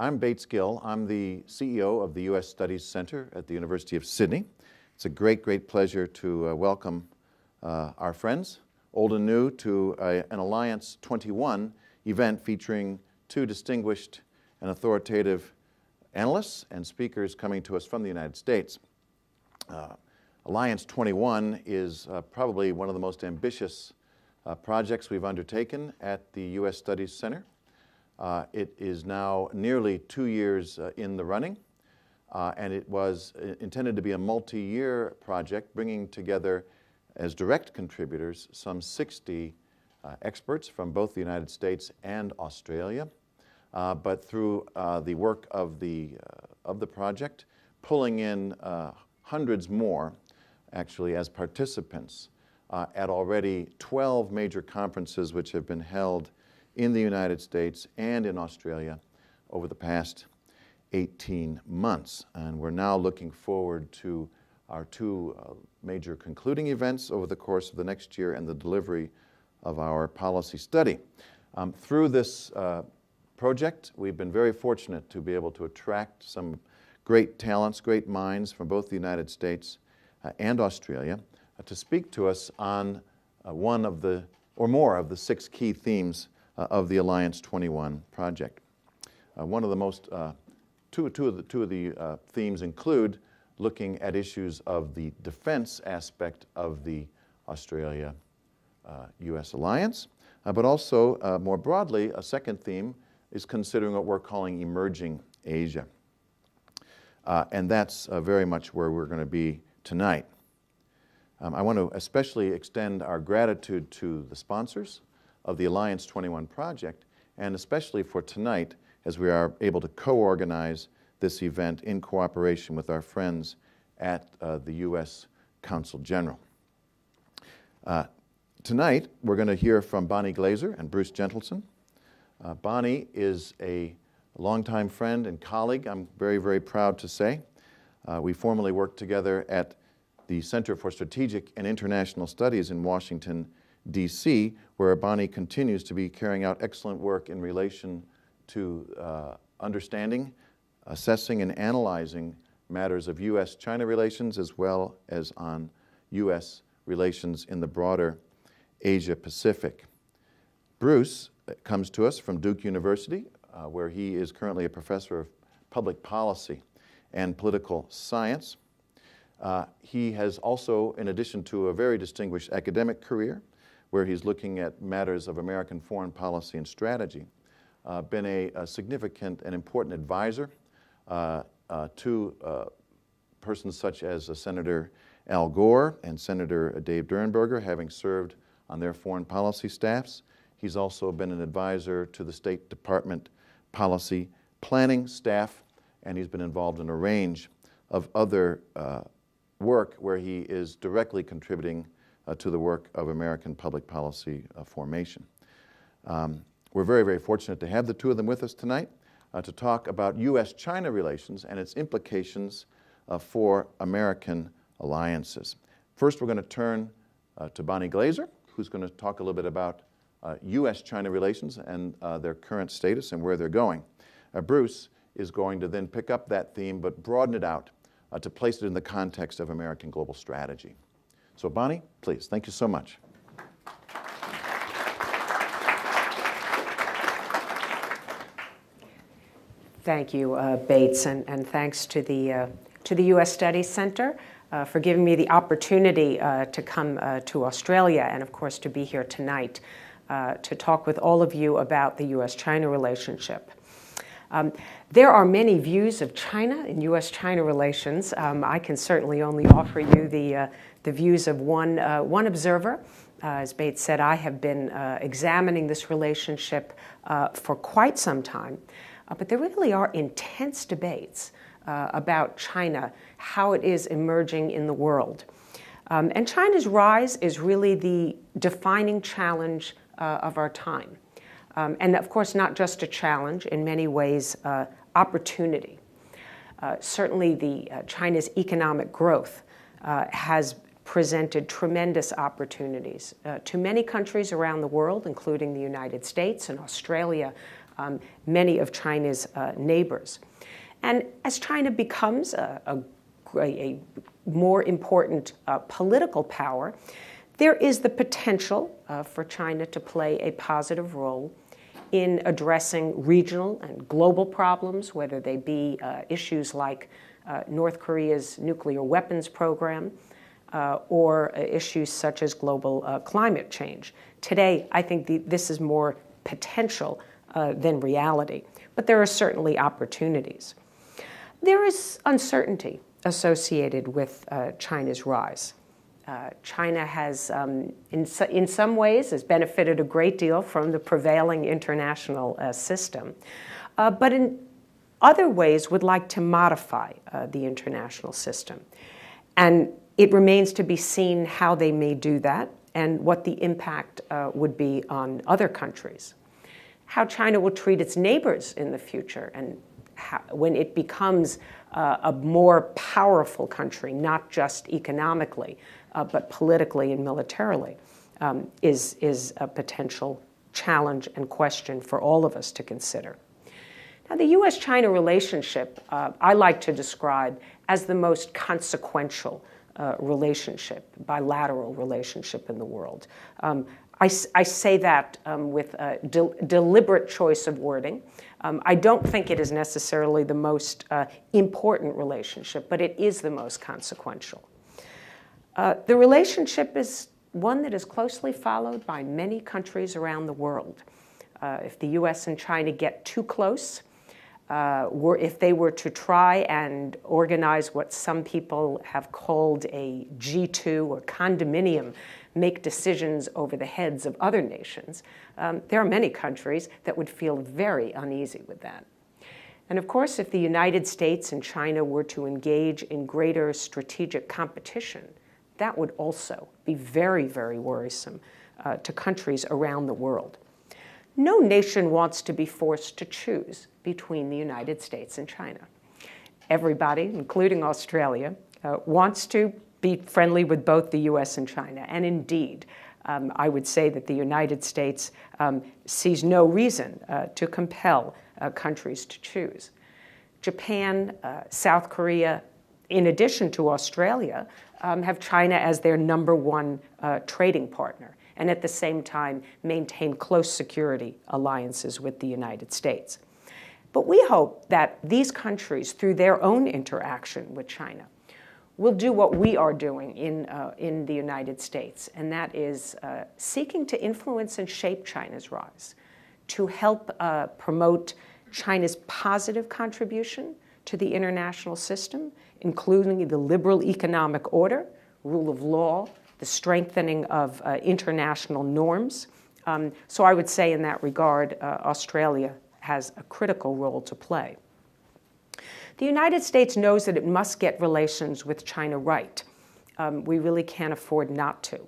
I'm Bates Gill. I'm the CEO of the US Studies Center at the University of Sydney. It's a great pleasure to welcome our friends, old and new, to an Alliance 21 event featuring two distinguished and authoritative analysts and speakers coming to us from the United States. Alliance 21 is probably one of the most ambitious projects we've undertaken at the US Studies Center. It is now nearly 2 years in the running, and it was intended to be a multi-year project, bringing together as direct contributors some 60 experts from both the United States and Australia, but through the work of the project, pulling in hundreds more, actually, as participants at already 12 major conferences which have been held in the United States and in Australia over the past 18 months. And we're now looking forward to our two major concluding events over the course of the next year and the delivery of our policy study. Through this project, we've been very fortunate to be able to attract some great talents, great minds from both the United States and Australia to speak to us on one of the, or more of the 6 key themes of the Alliance 21 project. One of the most, two of the themes include looking at issues of the defense aspect of the Australia-US alliance, but also more broadly, a second theme is considering what we're calling emerging Asia. And that's very much where we're going to be tonight. I want to especially extend our gratitude to the sponsors of the Alliance 21 project, and especially for tonight, as we are able to co-organize this event in cooperation with our friends at the US Consulate General. Tonight, we're going to hear from Bonnie Glaser and Bruce Jentleson. Bonnie is a longtime friend and colleague, I'm very proud to say. We formerly worked together at the Center for Strategic and International Studies in Washington, D.C., where Bonnie continues to be carrying out excellent work in relation to understanding, assessing, and analyzing matters of US-China relations, as well as on US relations in the broader Asia-Pacific. Bruce comes to us from Duke University, where he is currently a professor of public policy and political science. He has also, in addition to a very distinguished academic career, where he's looking at matters of American foreign policy and strategy, been a significant and important advisor to persons such as Senator Al Gore and Senator Dave Durenberger, having served on their foreign policy staffs. He's also been an advisor to the State Department policy planning staff, and he's been involved in a range of other work where he is directly contributing to the work of American public policy formation. We're very fortunate to have the two of them with us tonight to talk about US-China relations and its implications for American alliances. First, we're going to turn to Bonnie Glaser, who's going to talk a little bit about US-China relations and their current status and where they're going. Bruce is going to then pick up that theme but broaden it out to place it in the context of American global strategy. So Bonnie, please, thank you so much. Thank you, Bates, and thanks to the US Studies Center for giving me the opportunity to come to Australia and, of course, to be here tonight to talk with all of you about the US-China relationship. There are many views of China in US-China relations. I can certainly only offer you the views of one observer. As Bates said, I have been examining this relationship for quite some time. But there really are intense debates about China, how it is emerging in the world. And China's rise is really the defining challenge of our time. And of course, not just a challenge, in many ways, opportunity. Certainly, China's economic growth has presented tremendous opportunities to many countries around the world, including the United States and Australia many of China's neighbors. And as China becomes a more important political power, there is the potential for China to play a positive role in addressing regional and global problems, whether they be issues like North Korea's nuclear weapons program or issues such as global climate change. Today, I think this is more potential than reality, but there are certainly opportunities. There is uncertainty associated with China's rise. China has, in some ways, has benefited a great deal from the prevailing international system, but in other ways would like to modify the international system. And it remains to be seen how they may do that and what the impact would be on other countries. How China will treat its neighbors in the future and when it becomes a more powerful country, not just economically, but politically and militarily, is a potential challenge and question for all of us to consider. Now, the US-China relationship, I like to describe as the most consequential relationship, bilateral relationship in the world. I say that with a deliberate choice of wording. I don't think it is necessarily the most important relationship, but it is the most consequential. The relationship is one that is closely followed by many countries around the world. If the US and China get too close, if they were to try and organize what some people have called a G2 or condominium, make decisions over the heads of other nations, there are many countries that would feel very uneasy with that. And of course, if the United States and China were to engage in greater strategic competition, that would also be very, very worrisome to countries around the world. No nation wants to be forced to choose between the United States and China. Everybody, including Australia, wants to be friendly with both the US and China. And indeed, I would say that the United States sees no reason to compel countries to choose. Japan, South Korea, in addition to Australia, have China as their number one trading partner, and at the same time maintain close security alliances with the United States. But we hope that these countries, through their own interaction with China, will do what we are doing in the United States, and that is seeking to influence and shape China's rise, to help promote China's positive contribution to the international system, including the liberal economic order, rule of law, the strengthening of international norms. So I would say in that regard, Australia has a critical role to play. The United States knows that it must get relations with China right. We really can't afford not to.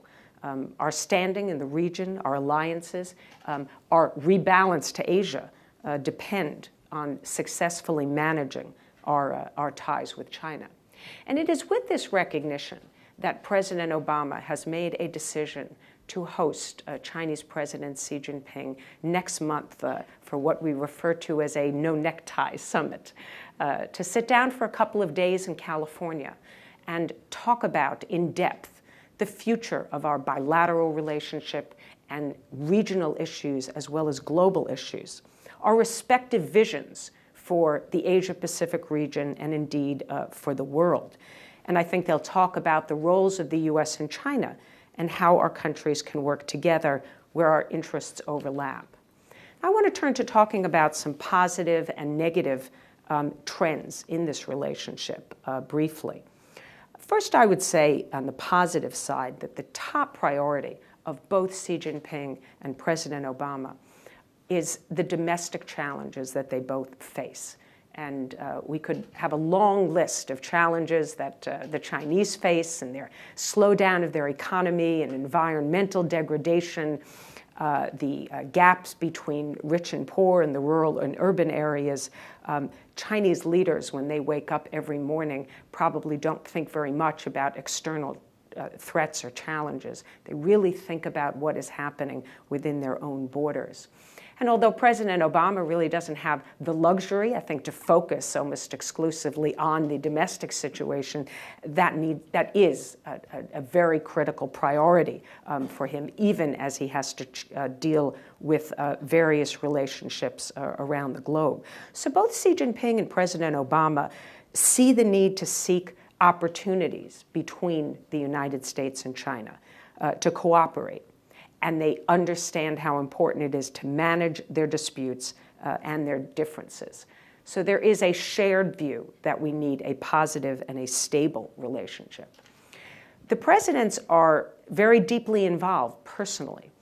Our standing in the region, our alliances, our rebalance to Asia depend on successfully managing our ties with China. And it is with this recognition that President Obama has made a decision to host Chinese President Xi Jinping next month for what we refer to as a no-necktie summit, to sit down for a couple of days in California and talk about in depth the future of our bilateral relationship and regional issues as well as global issues, our respective visions for the Asia-Pacific region and indeed for the world. And I think they'll talk about the roles of the US and China and how our countries can work together where our interests overlap. I want to turn to talking about some positive and negative trends in this relationship briefly. First, I would say on the positive side that the top priority of both Xi Jinping and President Obama is the domestic challenges that they both face. And we could have a long list of challenges that the Chinese face and their slowdown of their economy and environmental degradation, the gaps between rich and poor in the rural and urban areas. Chinese leaders, when they wake up every morning, probably don't think very much about external threats or challenges. They really think about what is happening within their own borders. And although President Obama really doesn't have the luxury, I think, to focus almost exclusively on the domestic situation, that is a very critical priority for him, even as he has to deal with various relationships around the globe. So both Xi Jinping and President Obama see the need to seek opportunities between the United States and China to cooperate. And they understand how important it is to manage their disputes and their differences. So there is a shared view that we need a positive and a stable relationship. The presidents are very deeply involved personally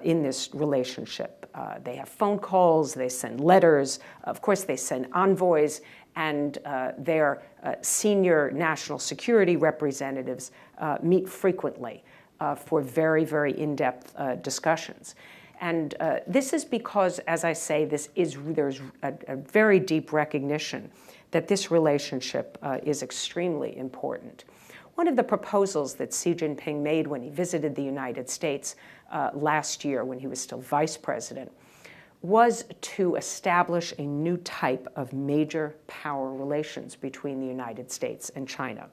in this relationship. They have phone calls, they send letters, of course they send envoys, and their senior national security representatives meet frequently for very, very in-depth discussions. And this is because, as I say, there's a very deep recognition that this relationship is extremely important. One of the proposals that Xi Jinping made when he visited the United States last year, when he was still vice president, was to establish a new type of major power relations between the United States and China.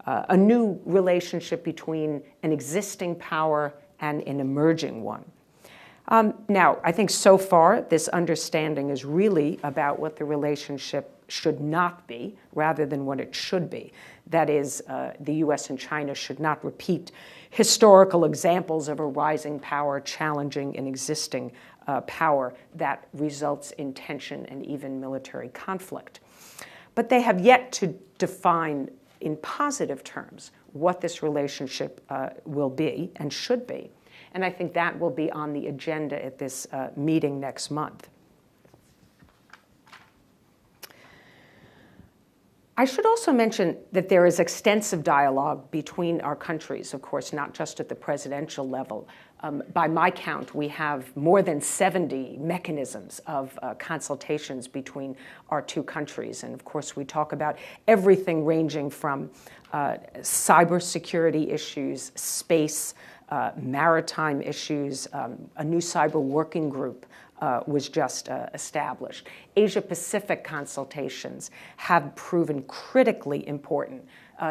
A new relationship between an existing power and an emerging one. Now, I think so far this understanding is really about what the relationship should not be rather than what it should be. That is, the US and China should not repeat historical examples of a rising power challenging an existing power that results in tension and even military conflict. But they have yet to define in positive terms what this relationship will be and should be. And I think that will be on the agenda at this meeting next month. I should also mention that there is extensive dialogue between our countries, of course, not just at the presidential level. By my count, we have more than 70 mechanisms of consultations between our two countries. And of course, we talk about everything ranging from cybersecurity issues, space, maritime issues. A new cyber working group was just established. Asia-Pacific consultations have proven critically important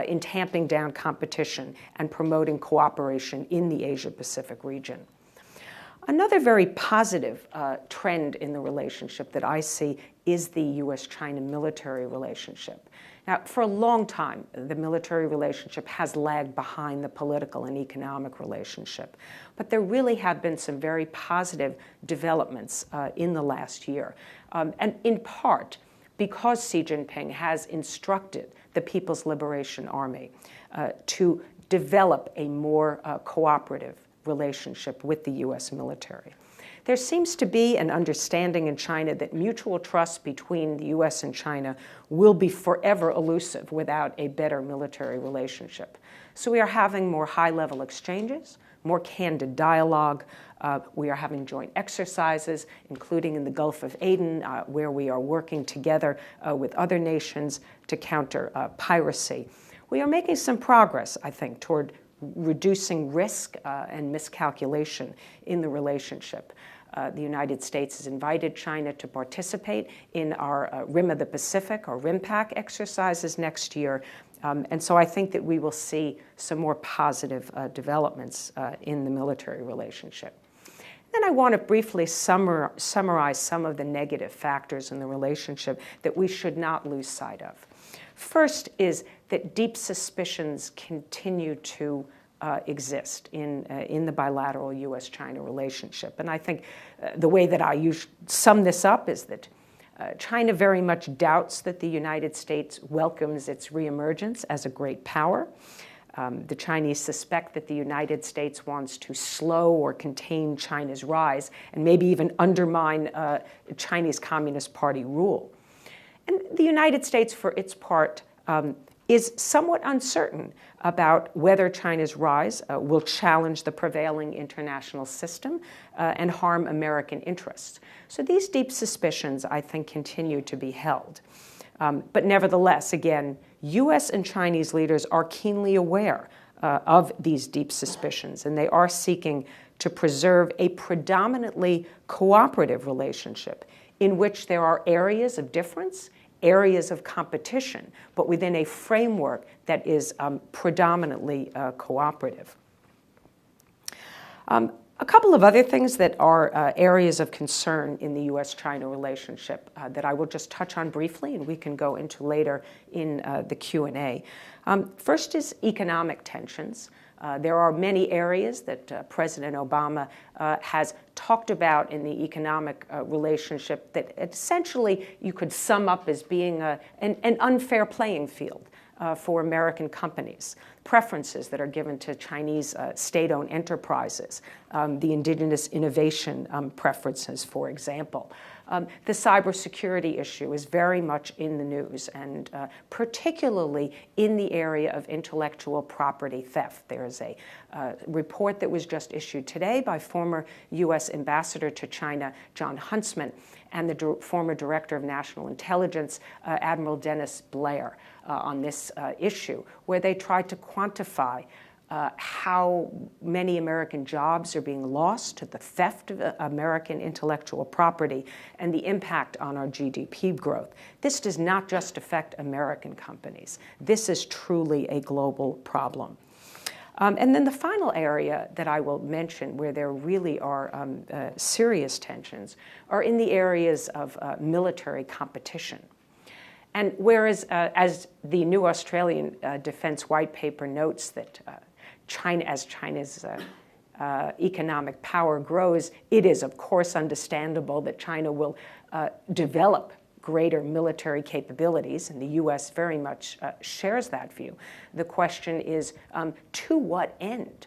in tamping down competition and promoting cooperation in the Asia-Pacific region. Another very positive trend in the relationship that I see is the US-China military relationship. Now, for a long time, the military relationship has lagged behind the political and economic relationship. But there really have been some very positive developments in the last year. And in part, because Xi Jinping has instructed the People's Liberation Army to develop a more cooperative relationship with the US military. There seems to be an understanding in China that mutual trust between the US and China will be forever elusive without a better military relationship. So we are having more high-level exchanges, more candid dialogue. We are having joint exercises, including in the Gulf of Aden, where we are working together with other nations to counter piracy. We are making some progress, I think, toward reducing risk and miscalculation in the relationship. The United States has invited China to participate in our Rim of the Pacific, or RIMPAC exercises next year. And so I think that we will see some more positive developments in the military relationship. Then I want to briefly summarize some of the negative factors in the relationship that we should not lose sight of. First is that deep suspicions continue to exist in the bilateral US-China relationship. And I think the way that I sum this up is that China very much doubts that the United States welcomes its reemergence as a great power. The Chinese suspect that the United States wants to slow or contain China's rise and maybe even undermine Chinese Communist Party rule. And the United States, for its part, is somewhat uncertain about whether China's rise will challenge the prevailing international system and harm American interests. So these deep suspicions, I think, continue to be held. But nevertheless, again, US and Chinese leaders are keenly aware of these deep suspicions, and they are seeking to preserve a predominantly cooperative relationship in which there are areas of difference, areas of competition, but within a framework that is predominantly cooperative. A couple of other things that are areas of concern in the US-China relationship that I will just touch on briefly and we can go into later in the Q&A. First is economic tensions. There are many areas that President Obama has talked about in the economic relationship that essentially you could sum up as being an unfair playing field for American companies, preferences that are given to Chinese state-owned enterprises, the indigenous innovation preferences, for example. The cybersecurity issue is very much in the news, and particularly in the area of intellectual property theft. There is a report that was just issued today by former U.S. Ambassador to China, John Huntsman, and the former Director of National Intelligence, Admiral Dennis Blair, on this issue, where they tried to quantify how many American jobs are being lost to the theft of American intellectual property and the impact on our GDP growth. This does not just affect American companies. This is truly a global problem. And then the final area that I will mention where there really are serious tensions are in the areas of military competition. And whereas, as the New Australian Defence White Paper notes that as China's economic power grows, it is, of course, understandable that China will develop greater military capabilities, and the U.S. very much shares that view. The question is, to what end?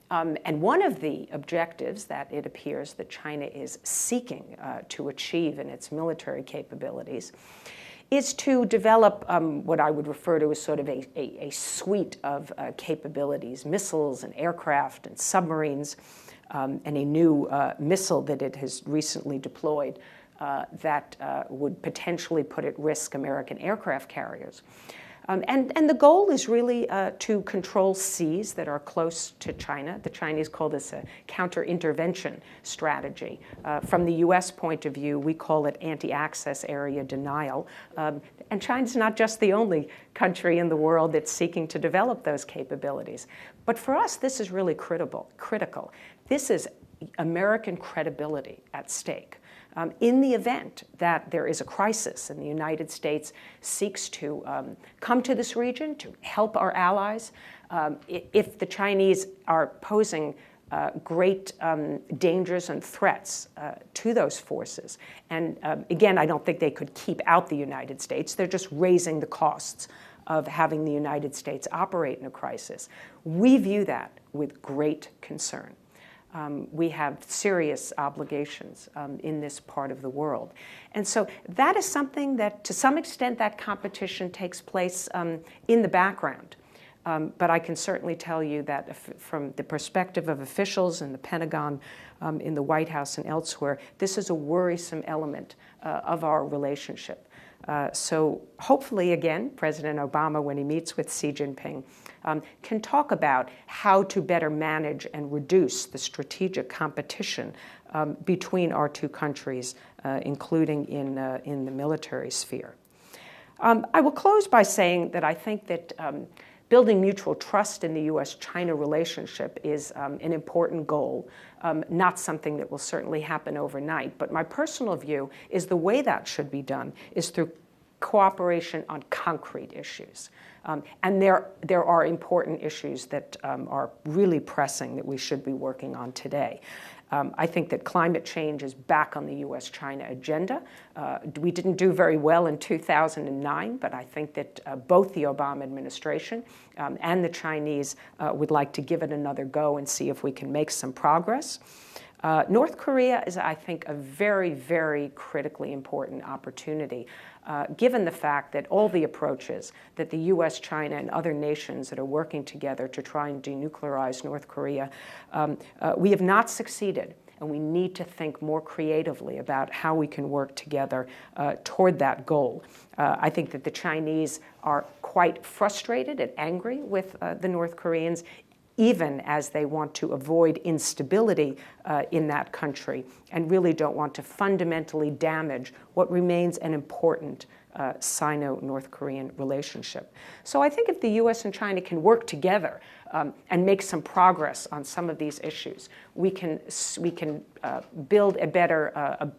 And one of the objectives that it appears that China is seeking to achieve in its military capabilities is to develop what I would refer to as sort of a suite of capabilities, missiles and aircraft and submarines, and a new missile that it has recently deployed that would potentially put at risk American aircraft carriers. And the goal is really to control seas that are close to China. The Chinese call this a counter-intervention strategy. From the U.S. point of view, we call it anti-access area denial. And China's not just the only country in the world that's seeking to develop those capabilities. But for us, this is really critical. This is American credibility at stake. In the event that there is a crisis and the United States seeks to come to this region to help our allies, if the Chinese are posing great dangers and threats to those forces, and again, I don't think they could keep out the United States. They're just raising the costs of having the United States operate in a crisis. We view that with great concern. We have serious obligations in this part of the world. And so that is something that, to some extent, that competition takes place in the background. But I can certainly tell you that from the perspective of officials in the Pentagon, in the White House and elsewhere, this is a worrisome element of our relationship. So hopefully, again, President Obama, when he meets with Xi Jinping, can talk about how to better manage and reduce the strategic competition between our two countries, including in the military sphere. I will close by saying that I think that building mutual trust in the U.S.-China relationship is an important goal, not something that will certainly happen overnight. But my personal view is the way that should be done is through cooperation on concrete issues. And there are important issues that are really pressing that we should be working on today. I think that climate change is back on the U.S.-China agenda. We didn't do very well in 2009, but I think that both the Obama administration and the Chinese would like to give it another go and see if we can make some progress. North Korea is, I think, a very, very critically important opportunity, given the fact that all the approaches that the U.S., China, and other nations that are working together to try and denuclearize North Korea, we have not succeeded and we need to think more creatively about how we can work together toward that goal. I think that the Chinese are quite frustrated and angry with the North Koreans, even as they want to avoid instability in that country and really don't want to fundamentally damage what remains an important Sino-North Korean relationship. So I think if the U.S. and China can work together and make some progress on some of these issues, we can build a better,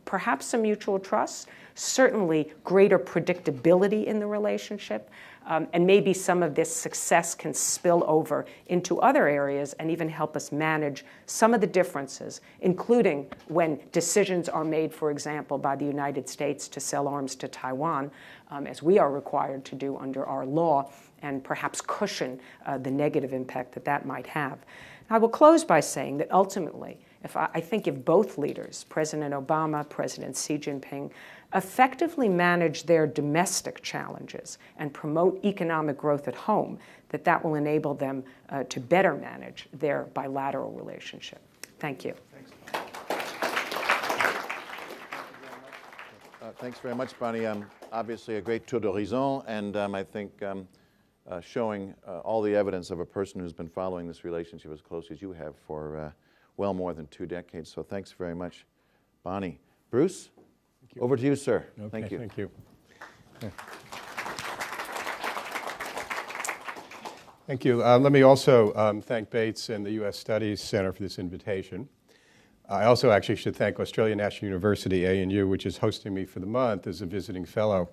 perhaps some mutual trust, certainly greater predictability in the relationship, and maybe some of this success can spill over into other areas and even help us manage some of the differences, including when decisions are made, for example, by the United States to sell arms to Taiwan, as we are required to do under our law, and perhaps cushion the negative impact that that might have. I will close by saying that ultimately, I think if both leaders, President Obama, President Xi Jinping, effectively manage their domestic challenges and promote economic growth at home, that will enable them to better manage their bilateral relationship. Thank you. Thanks very much, Bonnie. Obviously a great tour d'horizon, and I think showing all the evidence of a person who's been following this relationship as closely as you have for well more than 2 decades. So thanks very much, Bonnie. Bruce, over to you, sir. Okay, thank you. Thank you. Yeah. Thank you. Let me also thank Bates and the US Studies Center for this invitation. I also actually should thank Australian National University, ANU, which is hosting me for the month as a visiting fellow,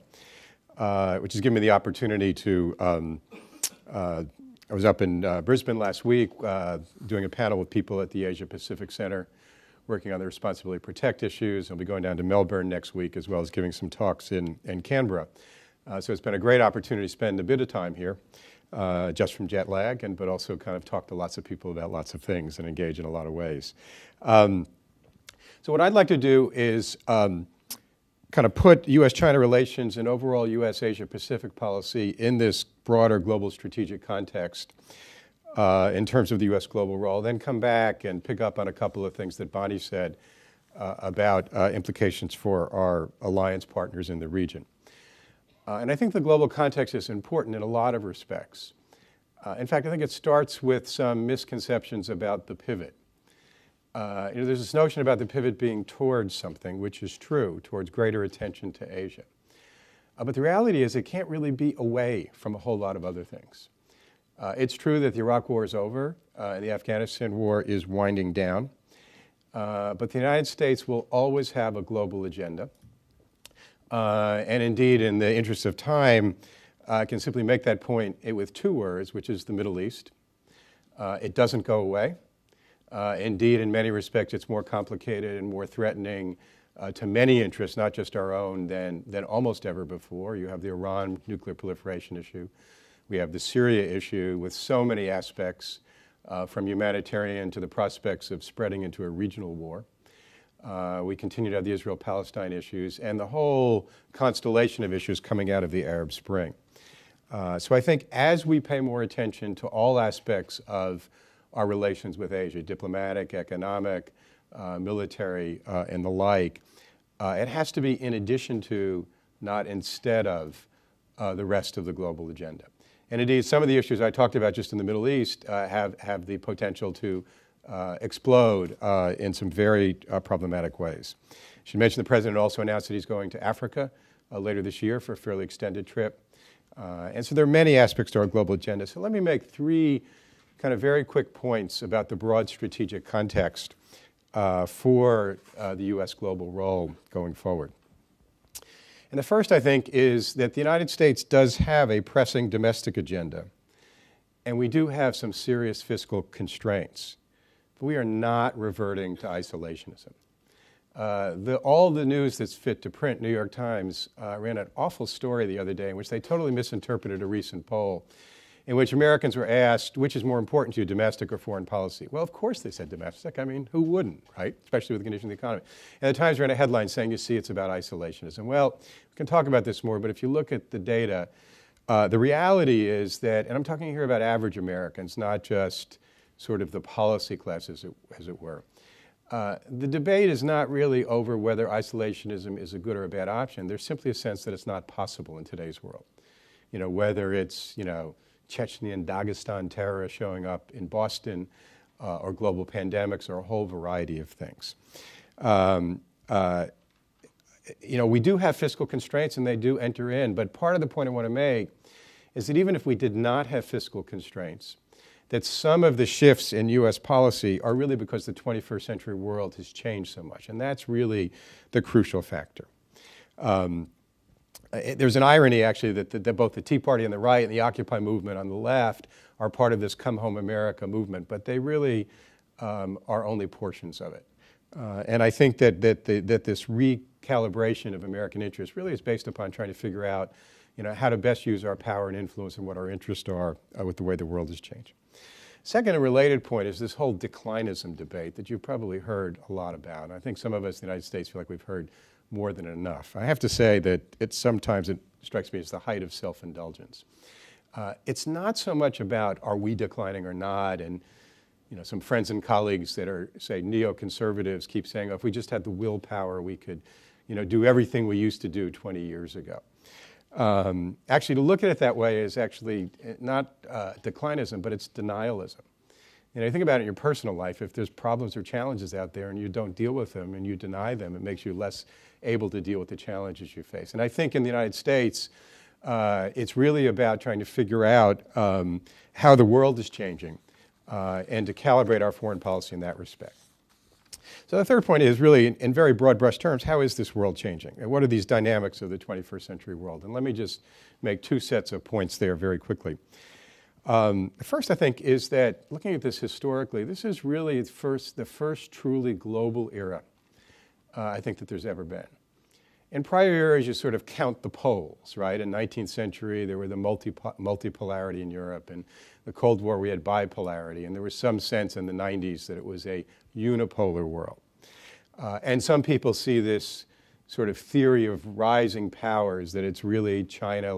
which has given me the opportunity to, I was up in Brisbane last week doing a panel with people at the Asia Pacific Center working on the responsibility to protect issues. I'll be going down to Melbourne next week as well as giving some talks in Canberra. So it's been a great opportunity to spend a bit of time here, just from jet lag, but also kind of talk to lots of people about lots of things and engage in a lot of ways. So what I'd like to do is kind of put US-China relations and overall US-Asia-Pacific policy in this broader global strategic context in terms of the US global role, then come back and pick up on a couple of things that Bonnie said about implications for our alliance partners in the region. And I think the global context is important in a lot of respects. In fact, I think it starts with some misconceptions about the pivot. There's this notion about the pivot being towards something, which is true, towards greater attention to Asia. But the reality is it can't really be away from a whole lot of other things. It's true that the Iraq War is over and the Afghanistan War is winding down. But the United States will always have a global agenda. And indeed, in the interest of time, I can simply make that point with 2 words, which is the Middle East. It doesn't go away. Indeed, in many respects, it's more complicated and more threatening to many interests, not just our own, than almost ever before. You have the Iran nuclear proliferation issue. We have the Syria issue with so many aspects, from humanitarian to the prospects of spreading into a regional war. We continue to have the Israel-Palestine issues and the whole constellation of issues coming out of the Arab Spring. So I think as we pay more attention to all aspects of our relations with Asia, diplomatic, economic, military, and the like, it has to be in addition to, not instead of, the rest of the global agenda. And indeed, some of the issues I talked about just in the Middle East have the potential to explode in some very problematic ways. I should mention the President also announced that he's going to Africa later this year for a fairly extended trip. And so there are many aspects to our global agenda. So let me make 3 kind of very quick points about the broad strategic context for the U.S. global role going forward. And the first, I think, is that the United States does have a pressing domestic agenda, and we do have some serious fiscal constraints. But we are not reverting to isolationism. All the news that's fit to print, New York Times ran an awful story the other day in which they totally misinterpreted a recent poll in which Americans were asked, which is more important to you, domestic or foreign policy? Well, of course they said domestic. I mean, who wouldn't, right? Especially with the condition of the economy. And the Times ran a headline saying, you see, it's about isolationism. Well, we can talk about this more, but if you look at the data, the reality is that, and I'm talking here about average Americans, not just sort of the policy class, as it were. The debate is not really over whether isolationism is a good or a bad option. There's simply a sense that it's not possible in today's world. Whether it's, Chechnya and Dagestan terror showing up in Boston, or global pandemics, or a whole variety of things. We do have fiscal constraints, and they do enter in, but part of the point I want to make is that even if we did not have fiscal constraints, that some of the shifts in U.S. policy are really because the 21st century world has changed so much, and that's really the crucial factor. There's an irony, actually, that both the Tea Party on the right and the Occupy movement on the left are part of this Come Home America movement, but they really are only portions of it. And I think that this recalibration of American interests really is based upon trying to figure out how to best use our power and influence and what our interests are with the way the world has changed. Second, a related point is this whole declinism debate that you've probably heard a lot about. And I think some of us in the United States feel like we've heard more than enough. I have to say that sometimes it strikes me as the height of self-indulgence. It's not so much about are we declining or not, and some friends and colleagues that are, say, neoconservatives keep saying, oh, if we just had the willpower, we could do everything we used to do 20 years ago. Actually, to look at it that way is actually not declinism, but it's denialism. You think about it in your personal life. If there's problems or challenges out there and you don't deal with them and you deny them, it makes you less able to deal with the challenges you face. And I think in the United States, it's really about trying to figure out how the world is changing and to calibrate our foreign policy in that respect. So the third point is really, in very broad brush terms, how is this world changing? And what are these dynamics of the 21st century world? And let me just make two sets of points there very quickly. The first, I think, is that looking at this historically, this is really the first truly global era I think that there's ever been. In prior eras, you sort of count the poles, right? In the 19th century, there were the multipolarity in Europe. And the Cold War, we had bipolarity. And there was some sense in the 90s that it was a unipolar world. And some people see this sort of theory of rising powers, that it's really China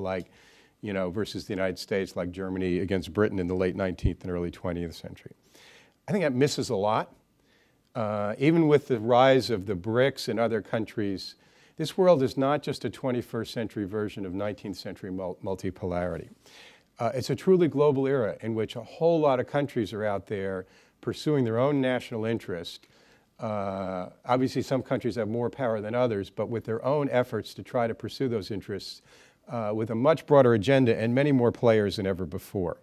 versus the United States, like Germany against Britain in the late 19th and early 20th century. I think that misses a lot. Even with the rise of the BRICS and other countries, this world is not just a 21st century version of 19th century multipolarity. It's a truly global era in which a whole lot of countries are out there pursuing their own national interest. Obviously, some countries have more power than others, but with their own efforts to try to pursue those interests with a much broader agenda and many more players than ever before.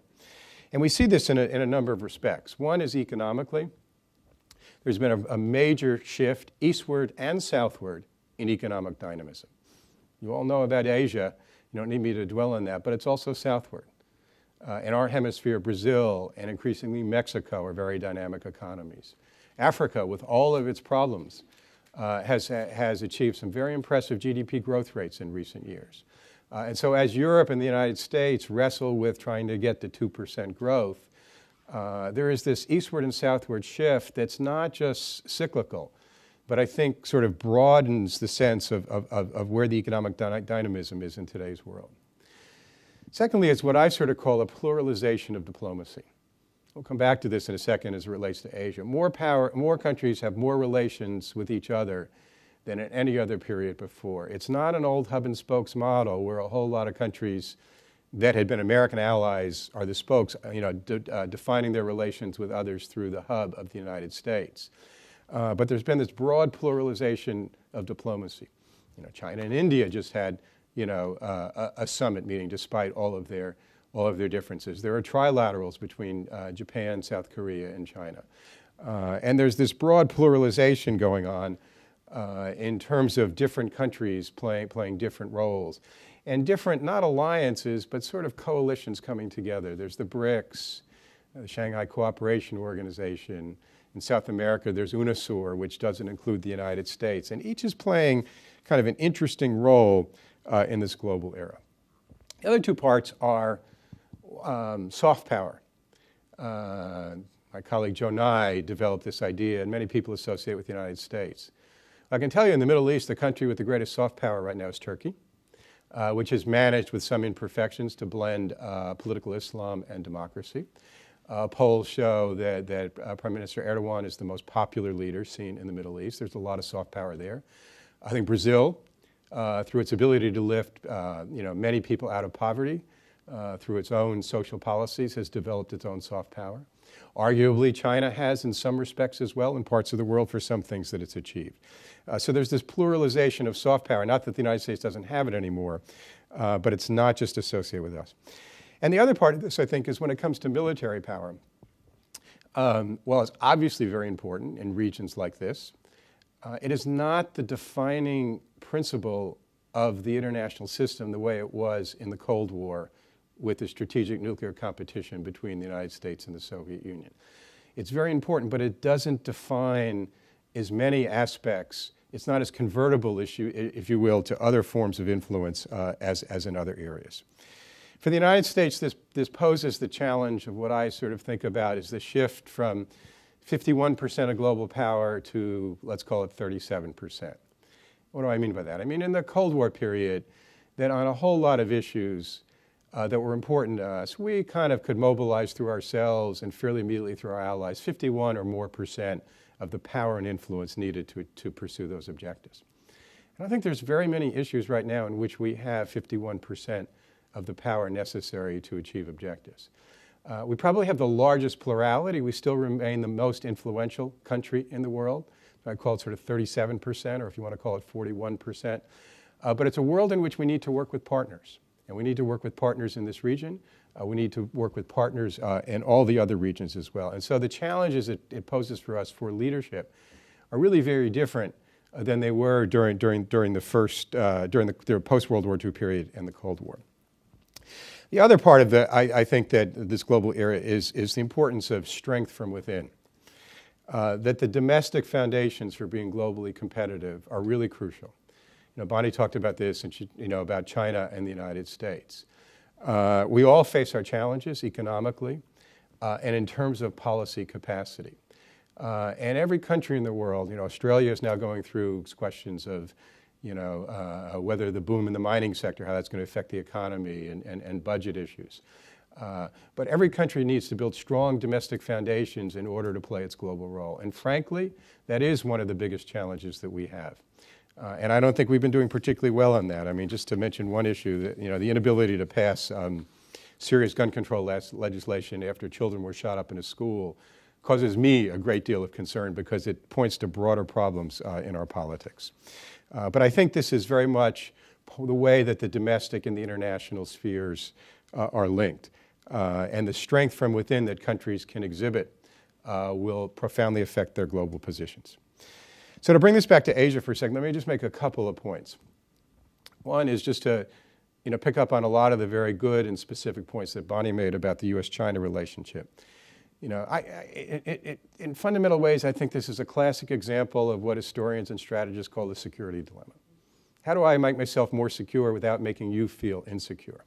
And we see this in a number of respects. One is economically. There's been a major shift eastward and southward in economic dynamism. You all know about Asia. You don't need me to dwell on that, but it's also southward. In our hemisphere, Brazil and increasingly Mexico are very dynamic economies. Africa, with all of its problems, has achieved some very impressive GDP growth rates in recent years. And so as Europe and the United States wrestle with trying to get to 2% growth, there is this eastward and southward shift that's not just cyclical, but I think sort of broadens the sense of where the economic dynamism is in today's world. Secondly, it's what I sort of call a pluralization of diplomacy. We'll come back to this in a second as it relates to Asia. More countries have more relations with each other than at any other period before. It's not an old hub and spokes model where a whole lot of countries that had been American allies are the spokes, defining their relations with others through the hub of the United States. But there's been this broad pluralization of diplomacy. China and India just had, a summit meeting despite all of their differences. There are trilaterals between Japan, South Korea, and China. And there's this broad pluralization going on in terms of different countries playing different roles. And different, not alliances, but sort of coalitions coming together. There's the BRICS, the Shanghai Cooperation Organization. In South America, there's UNASUR, which doesn't include the United States. And each is playing kind of an interesting role in this global era. The other two parts are soft power. My colleague Joe Nye developed this idea, and many people associate with the United States. I can tell you in the Middle East, the country with the greatest soft power right now is Turkey, which has managed with some imperfections to blend political Islam and democracy. Polls show that Prime Minister Erdogan is the most popular leader seen in the Middle East. There's a lot of soft power there. I think Brazil, through its ability to lift many people out of poverty, through its own social policies, has developed its own soft power. Arguably, China has in some respects as well in parts of the world for some things that it's achieved. So there's this pluralization of soft power, not that the United States doesn't have it anymore, but it's not just associated with us. And the other part of this, I think, is when it comes to military power. While it's obviously very important in regions like this, it is not the defining principle of the international system the way it was in the Cold War with the strategic nuclear competition between the United States and the Soviet Union. It's very important, but it doesn't define as many aspects. It's not as convertible, if you will, to other forms of influence as in other areas. For the United States, this poses the challenge of what I sort of think about as the shift from 51% of global power to, let's call it 37%. What do I mean by that? I mean, in the Cold War period, that on a whole lot of issues that were important to us, we kind of could mobilize through ourselves and fairly immediately through our allies 51 or more % of the power and influence needed to pursue those objectives. And I think there's very many issues right now in which we have 51% of the power necessary to achieve objectives. We probably have the largest plurality. We still remain the most influential country in the world. I call it sort of 37%, or if you want to call it 41%. But it's a world in which we need to work with partners. And we need to work with partners in this region. We need to work with partners in all the other regions as well. And so the challenges it poses for us for leadership are really very different than they were during the post-World War II period and the Cold War. The other part of I think that this global era is the importance of strength from within. That the domestic foundations for being globally competitive are really crucial. Bonnie talked about this, and about China and the United States. We all face our challenges economically and in terms of policy capacity. And every country in the world, Australia is now going through questions of whether the boom in the mining sector, how that's going to affect the economy and budget issues. But every country needs to build strong domestic foundations in order to play its global role. And frankly, that is one of the biggest challenges that we have. And I don't think we've been doing particularly well on that. I mean, just to mention one issue, that, the inability to pass serious gun control legislation after children were shot up in a school causes me a great deal of concern because it points to broader problems in our politics. But I think this is very much the way that the domestic and the international spheres are linked. And the strength from within that countries can exhibit will profoundly affect their global positions. So to bring this back to Asia for a second, let me just make a couple of points. One is just to pick up on a lot of the very good and specific points that Bonnie made about the US-China relationship. In fundamental ways, I think this is a classic example of what historians and strategists call the security dilemma. How do I make myself more secure without making you feel insecure?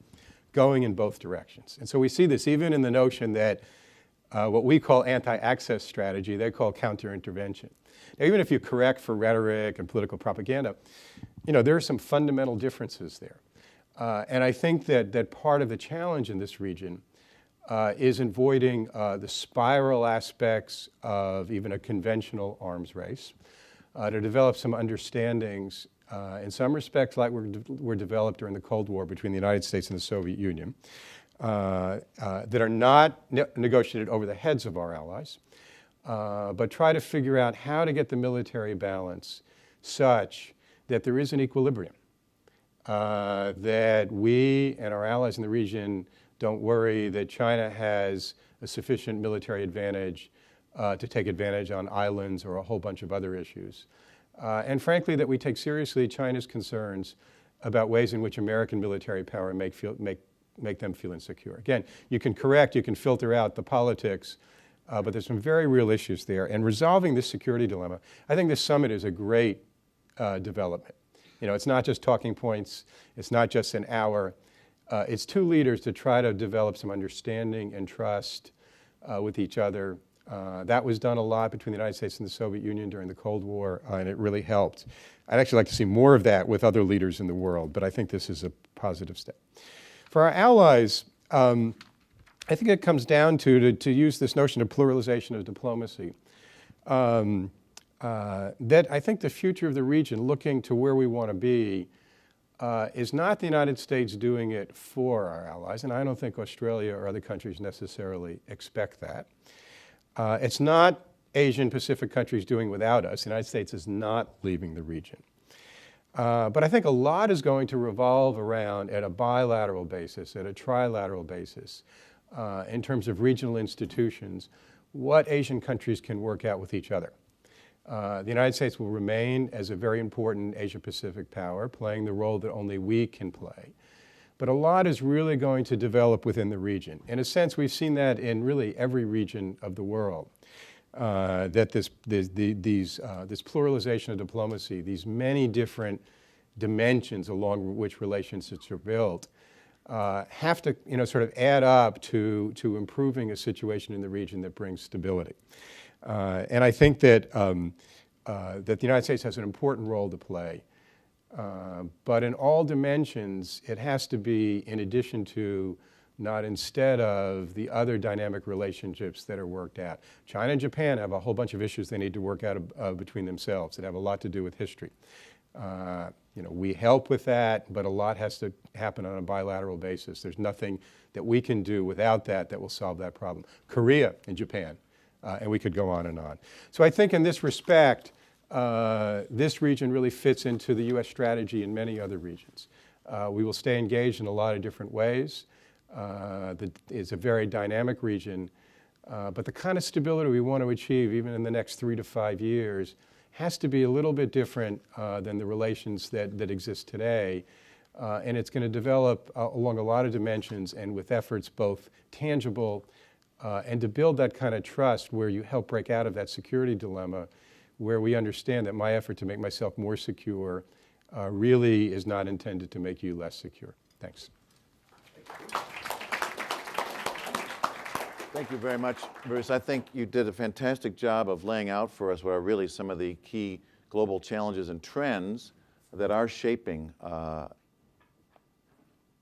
Going in both directions. And so we see this even in the notion that what we call anti-access strategy, they call counter-intervention. Now, even if you correct for rhetoric and political propaganda, there are some fundamental differences there. And I think that part of the challenge in this region is avoiding the spiral aspects of even a conventional arms race, to develop some understandings, in some respects like were developed during the Cold War between the United States and the Soviet Union, that are not negotiated over the heads of our allies, but try to figure out how to get the military balance such that there is an equilibrium, that we and our allies in the region don't worry that China has a sufficient military advantage to take advantage on islands or a whole bunch of other issues. And frankly, that we take seriously China's concerns about ways in which American military power make them feel insecure. Again, you can correct, you can filter out the politics, but there's some very real issues there. And resolving this security dilemma, I think this summit is a great development. It's not just talking points, it's not just an hour. It's two leaders to try to develop some understanding and trust with each other. That was done a lot between the United States and the Soviet Union during the Cold War, and it really helped. I'd actually like to see more of that with other leaders in the world, but I think this is a positive step. For our allies, I I think it comes down to use this notion of pluralization of diplomacy. That I think the future of the region, looking to where we want to be, is not the United States doing it for our allies, and I don't think Australia or other countries necessarily expect that. It's not Asian Pacific countries doing without us. The United States is not leaving the region. But I think a lot is going to revolve around, at a bilateral basis, at a trilateral basis, in terms of regional institutions, what Asian countries can work out with each other. The United States will remain as a very important Asia-Pacific power, playing the role that only we can play. But a lot is really going to develop within the region. In a sense, we've seen that in really every region of the world, that this pluralization of diplomacy, these many different dimensions along which relationships are built, have to sort of add up to improving a situation in the region that brings stability. And I think that, that the United States has an important role to play. But in all dimensions, it has to be in addition to, not instead of, the other dynamic relationships that are worked out. China and Japan have a whole bunch of issues they need to work out between themselves that have a lot to do with history. We help with that, but a lot has to happen on a bilateral basis. There's nothing that we can do without that will solve that problem. Korea and Japan, and we could go on and on. So I think in this respect, this region really fits into the U.S. strategy in many other regions. We will stay engaged in a lot of different ways. It's a very dynamic region, but the kind of stability we want to achieve, even in the next 3 to 5 years, has to be a little bit different than the relations that exist today. And it's going to develop along a lot of dimensions and with efforts both tangible and to build that kind of trust where you help break out of that security dilemma, where we understand that my effort to make myself more secure really is not intended to make you less secure. Thanks. Thank you very much, Bruce. I think you did a fantastic job of laying out for us what are really some of the key global challenges and trends that are shaping an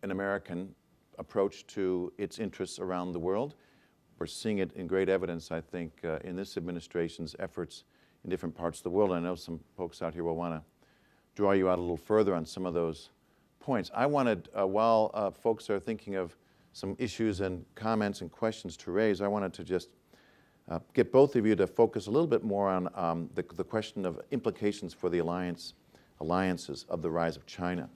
American approach to its interests around the world. We're seeing it in great evidence, I think, in this administration's efforts in different parts of the world. I know some folks out here will want to draw you out a little further on some of those points. I wanted, while folks are thinking of some issues and comments and questions to raise, I wanted to just get both of you to focus a little bit more on the question of implications for the alliances of the rise of China.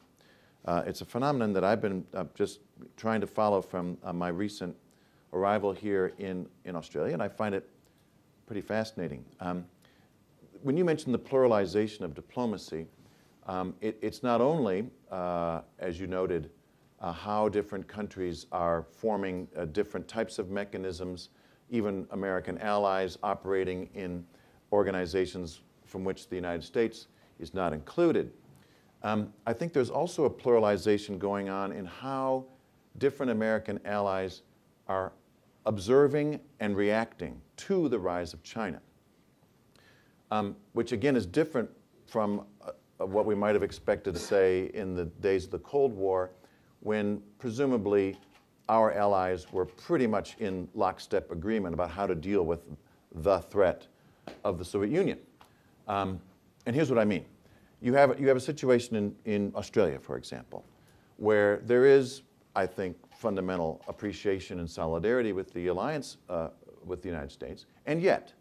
It's a phenomenon that I've been just trying to follow from my recent arrival here in Australia, and I find it pretty fascinating. When you mentioned the pluralization of diplomacy, it's not only, as you noted, how different countries are forming different types of mechanisms, even American allies operating in organizations from which the United States is not included. I think there's also a pluralization going on in how different American allies are observing and reacting to the rise of China, which again is different from what we might have expected, say, in the days of the Cold War, when presumably our allies were pretty much in lockstep agreement about how to deal with the threat of the Soviet Union. And here's what I mean. You have a situation in Australia, for example, where there is, I think, fundamental appreciation and solidarity with the alliance with the United States, and yet,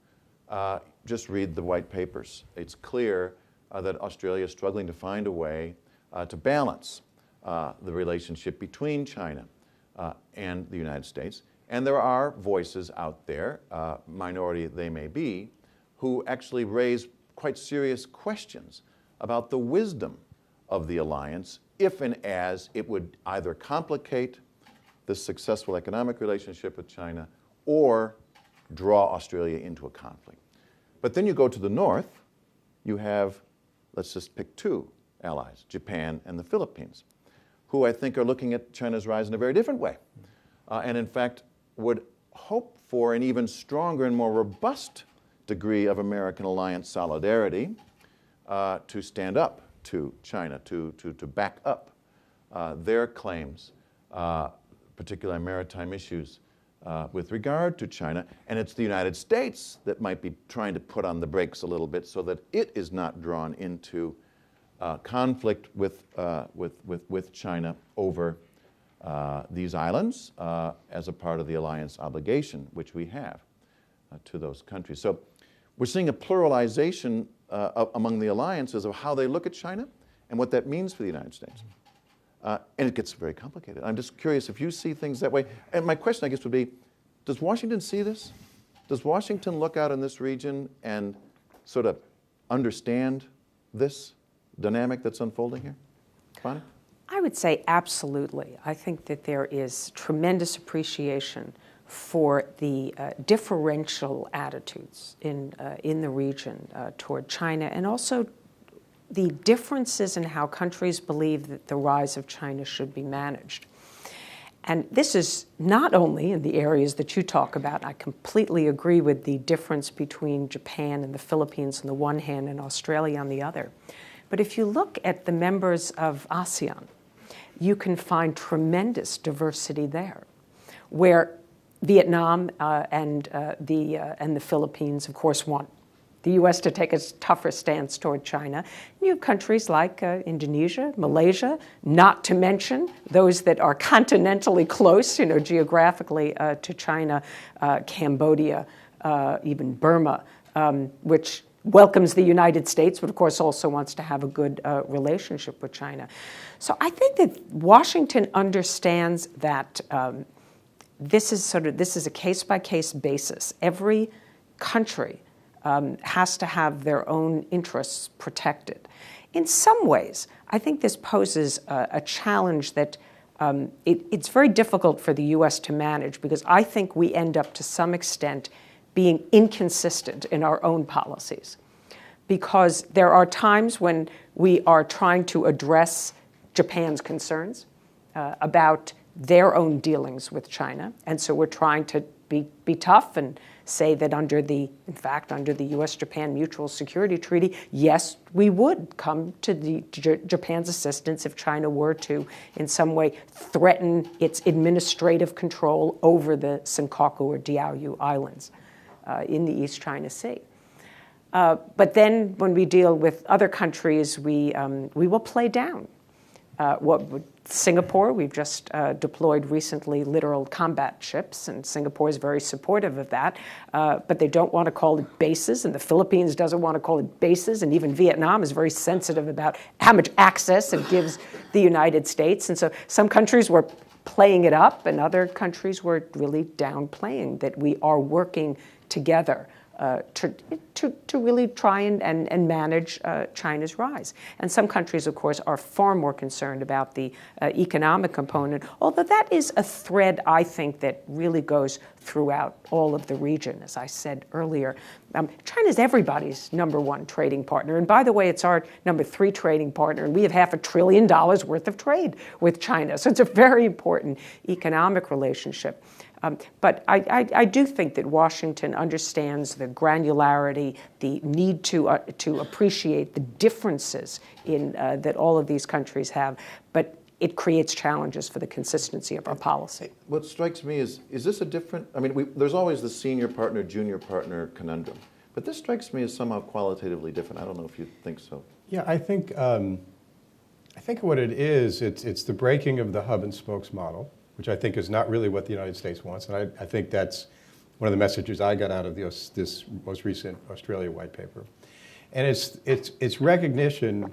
just read the white papers. It's clear that Australia is struggling to find a way to balance the relationship between China and the United States. And there are voices out there, minority they may be, who actually raise quite serious questions about the wisdom of the alliance if and as it would either complicate the successful economic relationship with China or draw Australia into a conflict. But then you go to the north, you have, let's just pick two allies, Japan and the Philippines, who I think are looking at China's rise in a very different way, and in fact would hope for an even stronger and more robust degree of American alliance solidarity to stand up to China, to back up their claims, particularly on maritime issues, with regard to China, and it's the United States that might be trying to put on the brakes a little bit so that it is not drawn into conflict with China over these islands as a part of the alliance obligation which we have to those countries. So we're seeing a pluralization among the alliances of how they look at China and what that means for the United States. And it gets very complicated. I'm just curious if you see things that way. And my question, I guess, would be, does Washington see this? Does Washington look out in this region and sort of understand this dynamic that's unfolding here? Bonnie? I would say absolutely. I think that there is tremendous appreciation for the differential attitudes in the region toward China, and also the differences in how countries believe that the rise of China should be managed. And this is not only in the areas that you talk about. I completely agree with the difference between Japan and the Philippines on the one hand and Australia on the other. But if you look at the members of ASEAN, you can find tremendous diversity there, where Vietnam and the Philippines, of course, want the U.S. to take a tougher stance toward China. And you have countries like Indonesia, Malaysia, not to mention those that are continentally close, geographically to China, Cambodia, even Burma, which welcomes the United States, but of course also wants to have a good relationship with China. So I think that Washington understands that this is a case-by-case basis. Every country has to have their own interests protected. In some ways, I think this poses a challenge that it's very difficult for the U.S. to manage, because I think we end up to some extent being inconsistent in our own policies. Because there are times when we are trying to address Japan's concerns about their own dealings with China, and so we're trying to be tough and say that under the U.S.-Japan Mutual Security Treaty, yes, we would come to Japan's assistance if China were to, in some way, threaten its administrative control over the Senkaku or Diaoyu Islands in the East China Sea. But then when we deal with other countries, we will play down. Singapore, we've just deployed recently littoral combat ships, and Singapore is very supportive of that, but they don't want to call it bases, and the Philippines doesn't want to call it bases, and even Vietnam is very sensitive about how much access it gives the United States. And so some countries were playing it up, and other countries were really downplaying that we are working together to really try and manage China's rise. And some countries, of course, are far more concerned about the economic component, although that is a thread, I think, that really goes throughout all of the region. As I said earlier, China is everybody's #1 trading partner. And by the way, it's our #3 trading partner, and we have $500 billion worth of trade with China. So it's a very important economic relationship. But I do think that Washington understands the granularity, the need to appreciate the differences in that all of these countries have, but it creates challenges for the consistency of our policy. What strikes me is this a different, there's always the senior partner, junior partner conundrum, but this strikes me as somehow qualitatively different. I don't know if you think so. Yeah, I think what it is, it's the breaking of the hub and spokes model, which I think is not really what the United States wants. And I think that's one of the messages I got out of this most recent Australia white paper. And it's recognition,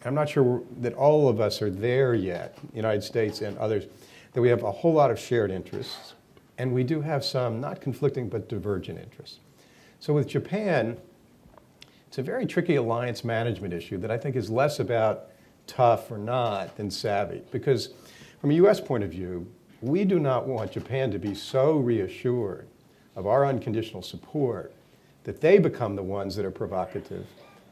I'm not sure that all of us are there yet, United States and others, that we have a whole lot of shared interests. And we do have some, not conflicting, but divergent interests. So with Japan, it's a very tricky alliance management issue that I think is less about tough or not than savvy. Because from a U.S. point of view, we do not want Japan to be so reassured of our unconditional support that they become the ones that are provocative,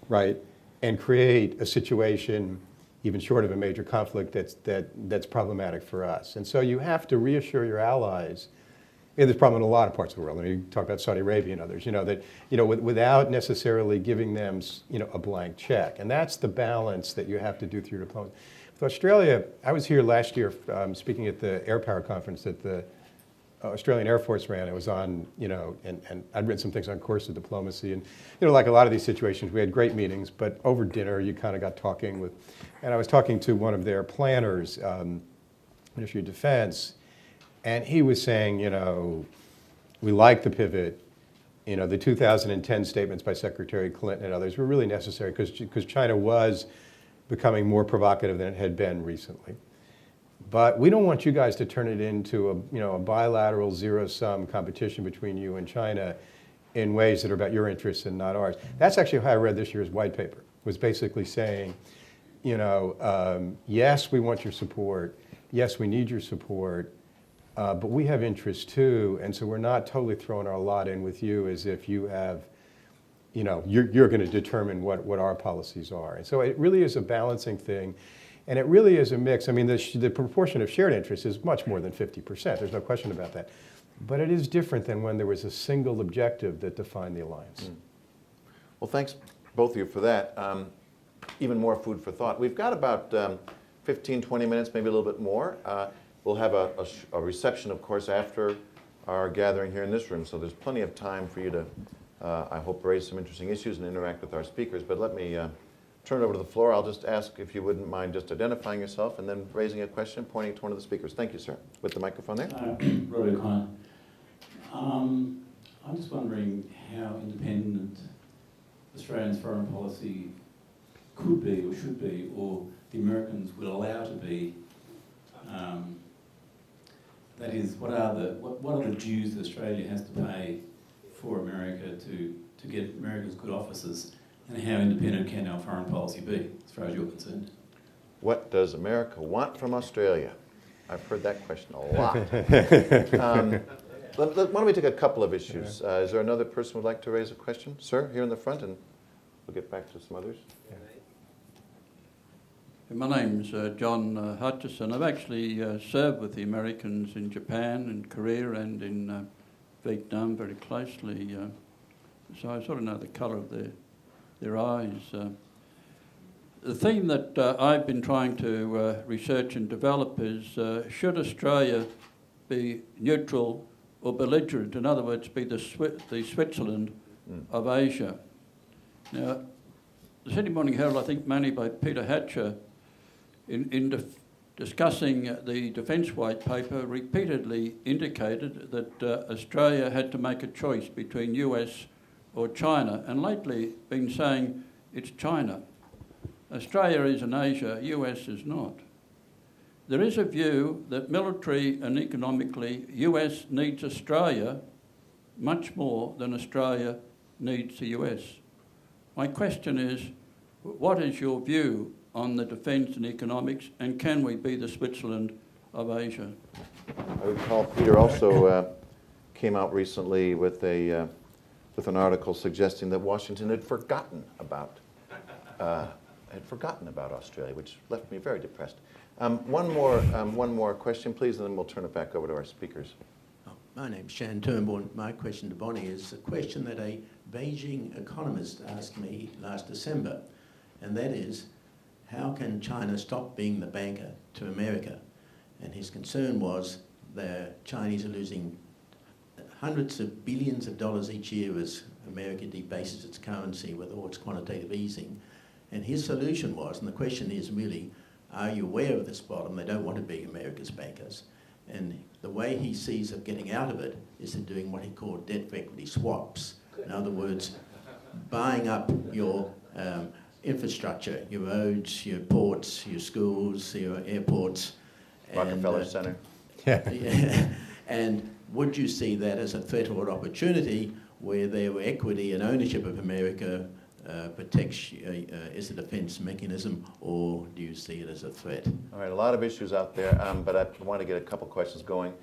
right, and create a situation, even short of a major conflict, that's problematic for us. And so you have to reassure your allies. And there's a problem in a lot of parts of the world. I mean, you talk about Saudi Arabia and others, without necessarily giving them, a blank check. And that's the balance that you have to do through your diplomacy. With Australia, I was here last year speaking at the Air Power Conference at the Australian Air Force ran. I was on, and I'd written some things on course of diplomacy. And, like a lot of these situations, we had great meetings, but over dinner, you kind of got talking with, and I was talking to one of their planners, Ministry of Defense, and he was saying, we like the pivot. The 2010 statements by Secretary Clinton and others were really necessary because China was becoming more provocative than it had been recently. But we don't want you guys to turn it into a bilateral zero-sum competition between you and China in ways that are about your interests and not ours. That's actually how I read this year's white paper, was basically saying, yes, we want your support. Yes, we need your support. But we have interests too, and so we're not totally throwing our lot in with you as if you have, you're going to determine what our policies are. And so it really is a balancing thing, and it really is a mix. I mean, the proportion of shared interests is much more than 50%. There's no question about that. But it is different than when there was a single objective that defined the alliance. Well, thanks both of you for that. Even more food for thought. We've got about 15, 20 minutes, maybe a little bit more. We'll have a reception, of course, after our gathering here in this room, so there's plenty of time for you to, I hope, raise some interesting issues and interact with our speakers. But let me turn it over to the floor. I'll just ask if you wouldn't mind just identifying yourself and then raising a question, pointing to one of the speakers. Thank you, sir. With the microphone there. Rory O'Connor. I'm just wondering how independent Australia's foreign policy could be or should be, or the Americans would allow to be. That is, what are the dues that Australia has to pay for America to get America's good offices, and how independent can our foreign policy be, as far as you're concerned? What does America want from Australia? I've heard that question a lot. Why don't we take a couple of issues? Is there another person who would like to raise a question? Sir, here in the front, and we'll get back to some others. Yeah. My name's John Hutchison. I've actually served with the Americans in Japan and Korea and in Vietnam very closely, so I sort of know the colour of their eyes. The theme that I've been trying to research and develop is, should Australia be neutral or belligerent? In other words, be the Switzerland of Asia. Now, the Sydney Morning Herald, I think mainly by Peter Hatcher, in discussing the Defence White Paper, repeatedly indicated that Australia had to make a choice between US or China, and lately been saying it's China. Australia is in Asia, US is not. There is a view that military and economically, US needs Australia much more than Australia needs the US. My question is, what is your view on the defence and economics, and can we be the Switzerland of Asia? I recall Peter also came out recently with an article suggesting that Washington had forgotten about Australia, which left me very depressed. One more question, please, and then we'll turn it back over to our speakers. My name's Shan Turnbull. My question to Bonnie is a question that a Beijing economist asked me last December, and that is, how can China stop being the banker to America? And his concern was the Chinese are losing hundreds of billions of dollars each year as America debases its currency with all its quantitative easing. And his solution was, and the question is really, are you aware of this problem? They don't want to be America's bankers. And the way he sees of getting out of it is in doing what he called debt for equity swaps. In other words, buying up your infrastructure, your roads, your ports, your schools, your airports. Rockefeller Center. Yeah. And would you see that as a threat or an opportunity where their equity and ownership of America protects as a defense mechanism, or do you see it as a threat? All right, a lot of issues out there, but I want to get a couple questions going.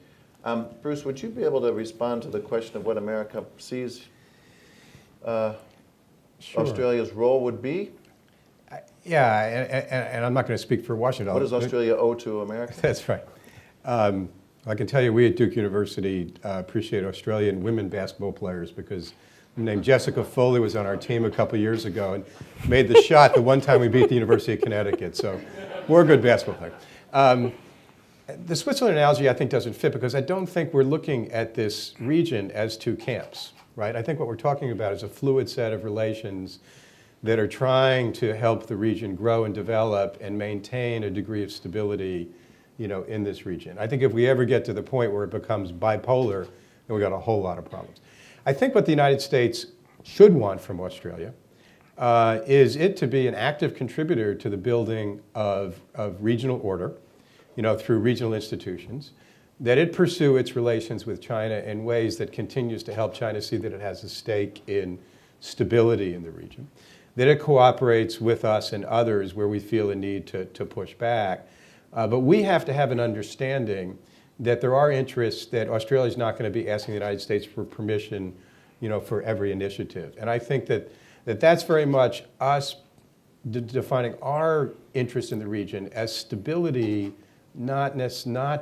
Bruce, would you be able to respond to the question of what America sees Sure. Australia's role would be? Yeah, and I'm not going to speak for Washington. What does Australia owe to America? That's right. I can tell you we at Duke University appreciate Australian women basketball players because named Jessica Foley was on our team a couple years ago and made the shot the one time we beat the University of Connecticut. So we're a good basketball player. The Switzerland analogy, I think, doesn't fit because I don't think we're looking at this region as two camps, right? I think what we're talking about is a fluid set of relations that are trying to help the region grow and develop and maintain a degree of stability, in this region. I think if we ever get to the point where it becomes bipolar, then we've got a whole lot of problems. I think what the United States should want from Australia is it to be an active contributor to the building of regional order, through regional institutions, that it pursue its relations with China in ways that continues to help China see that it has a stake in stability in the region, that it cooperates with us and others where we feel a need to push back. But we have to have an understanding that there are interests that Australia is not going to be asking the United States for permission, for every initiative. And I think that's very much us defining our interest in the region as stability, not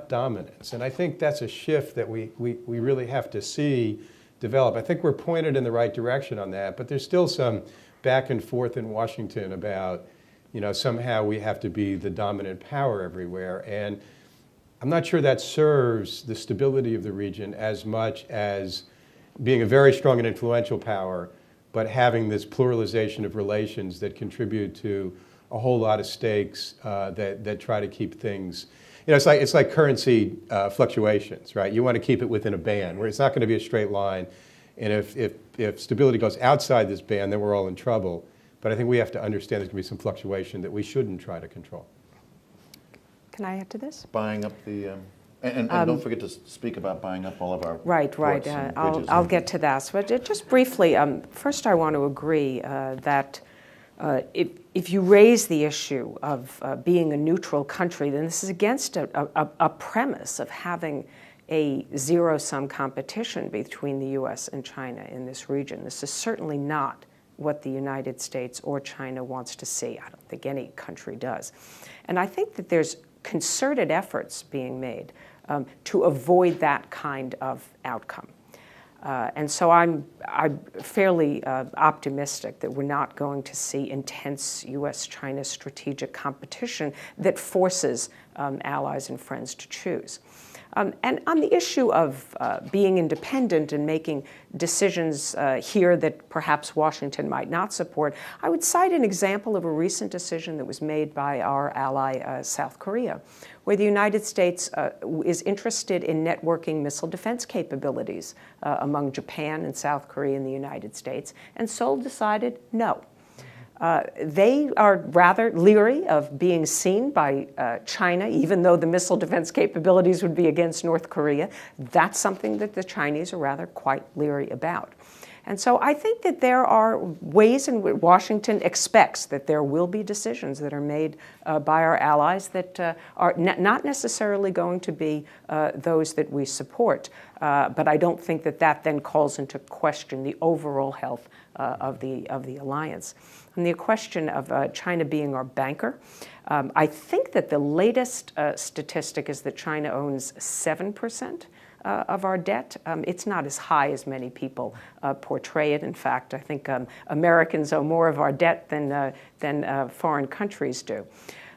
dominance. And I think that's a shift that we really have to see develop. I think we're pointed in the right direction on that, but there's still some back and forth in Washington about, somehow we have to be the dominant power everywhere. And I'm not sure that serves the stability of the region as much as being a very strong and influential power, but having this pluralization of relations that contribute to a whole lot of stakes that try to keep things, it's like currency fluctuations, right? You want to keep it within a band where it's not going to be a straight line. And if stability goes outside this band, then we're all in trouble. But I think we have to understand there's going to be some fluctuation that we shouldn't try to control. Can I add to this? Buying up the, and don't forget to speak about buying up all of our Right. ports and bridges. I'll get to that. So just briefly, first I want to agree that if you raise the issue of being a neutral country, then this is against a premise of having a zero-sum competition between the U.S. and China in this region. This is certainly not what the United States or China wants to see. I don't think any country does. And I think that there's concerted efforts being made to avoid that kind of outcome. And so I'm fairly optimistic that we're not going to see intense U.S.-China strategic competition that forces allies and friends to choose. And on the issue of being independent and making decisions here that perhaps Washington might not support, I would cite an example of a recent decision that was made by our ally, South Korea, where the United States is interested in networking missile defense capabilities among Japan and South Korea and the United States, and Seoul decided no. They are rather leery of being seen by China, even though the missile defense capabilities would be against North Korea. That's something that the Chinese are rather quite leery about. And so I think that there are ways in which Washington expects that there will be decisions that are made by our allies that are not necessarily going to be those that we support. But I don't think that that then calls into question the overall health of the alliance. And the question of China being our banker, I think that the latest statistic is that China owns 7% of our debt. It's not as high as many people portray it. In fact, I think Americans owe more of our debt than foreign countries do.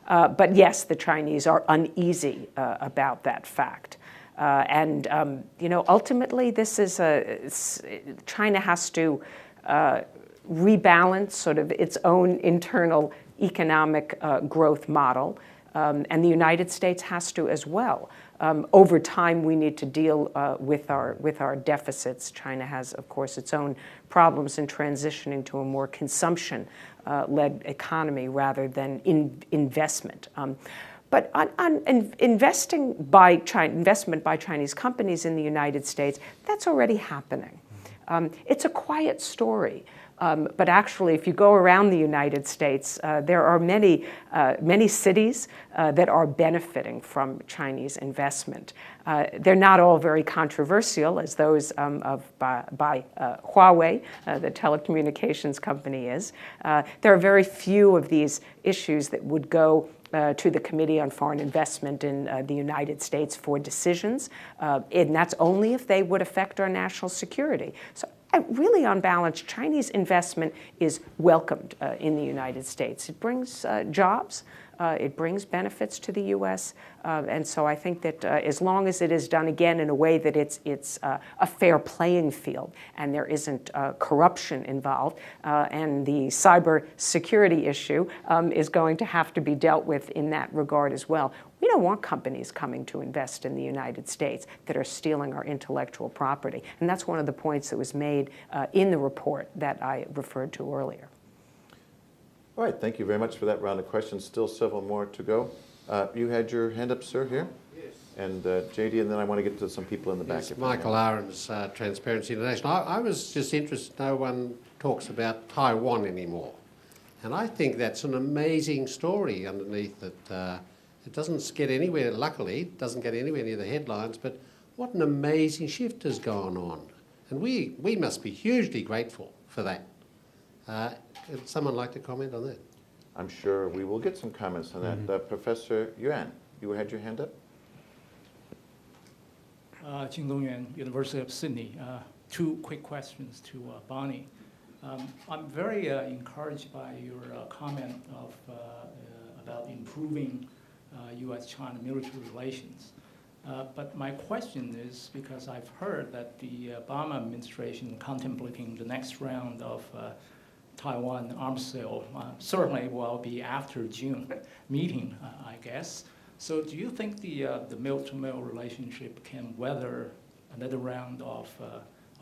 But yes, the Chinese are uneasy about that fact. And ultimately, this is China has to rebalance sort of its own internal economic growth model, and the United States has to as well. Over time, we need to deal with our deficits. China has, of course, its own problems in transitioning to a more consumption-led economy rather than investment. But on investment by Chinese companies in the United States, that's already happening. It's a quiet story. But actually, if you go around the United States, there are many cities that are benefiting from Chinese investment. They're not all very controversial, as those by Huawei, the telecommunications company is. There are very few of these issues that would go to the Committee on Foreign Investment in the United States for decisions, and that's only if they would affect our national security. So really, on balance, Chinese investment is welcomed in the United States. It brings jobs. It brings benefits to the U.S. And so I think that as long as it is done, again, in a way that it's a fair playing field and there isn't corruption involved, and the cyber security issue is going to have to be dealt with in that regard as well. We don't want companies coming to invest in the United States that are stealing our intellectual property. And that's one of the points that was made in the report that I referred to earlier. All right, thank you very much for that round of questions. Still several more to go. You had your hand up, sir, here? Yes. And JD, and then I want to get to some people in the back. Yes, Michael Ahrens, Transparency International. I was just interested, no one talks about Taiwan anymore. And I think that's an amazing story underneath it. It doesn't get anywhere, luckily, it doesn't get anywhere near the headlines, but what an amazing shift has gone on. And we must be hugely grateful for that. Would someone like to comment on that? I'm sure we will get some comments on that. Professor Yuan, you had your hand up? Jing Dongyuan, University of Sydney. Two quick questions to Bonnie. I'm very encouraged by your comment about improving US-China military relations. But my question is, because I've heard that the Obama administration contemplating the next round of Taiwan arms sale certainly will be after June meeting, I guess. So do you think the mil-to-mil relationship can weather another round of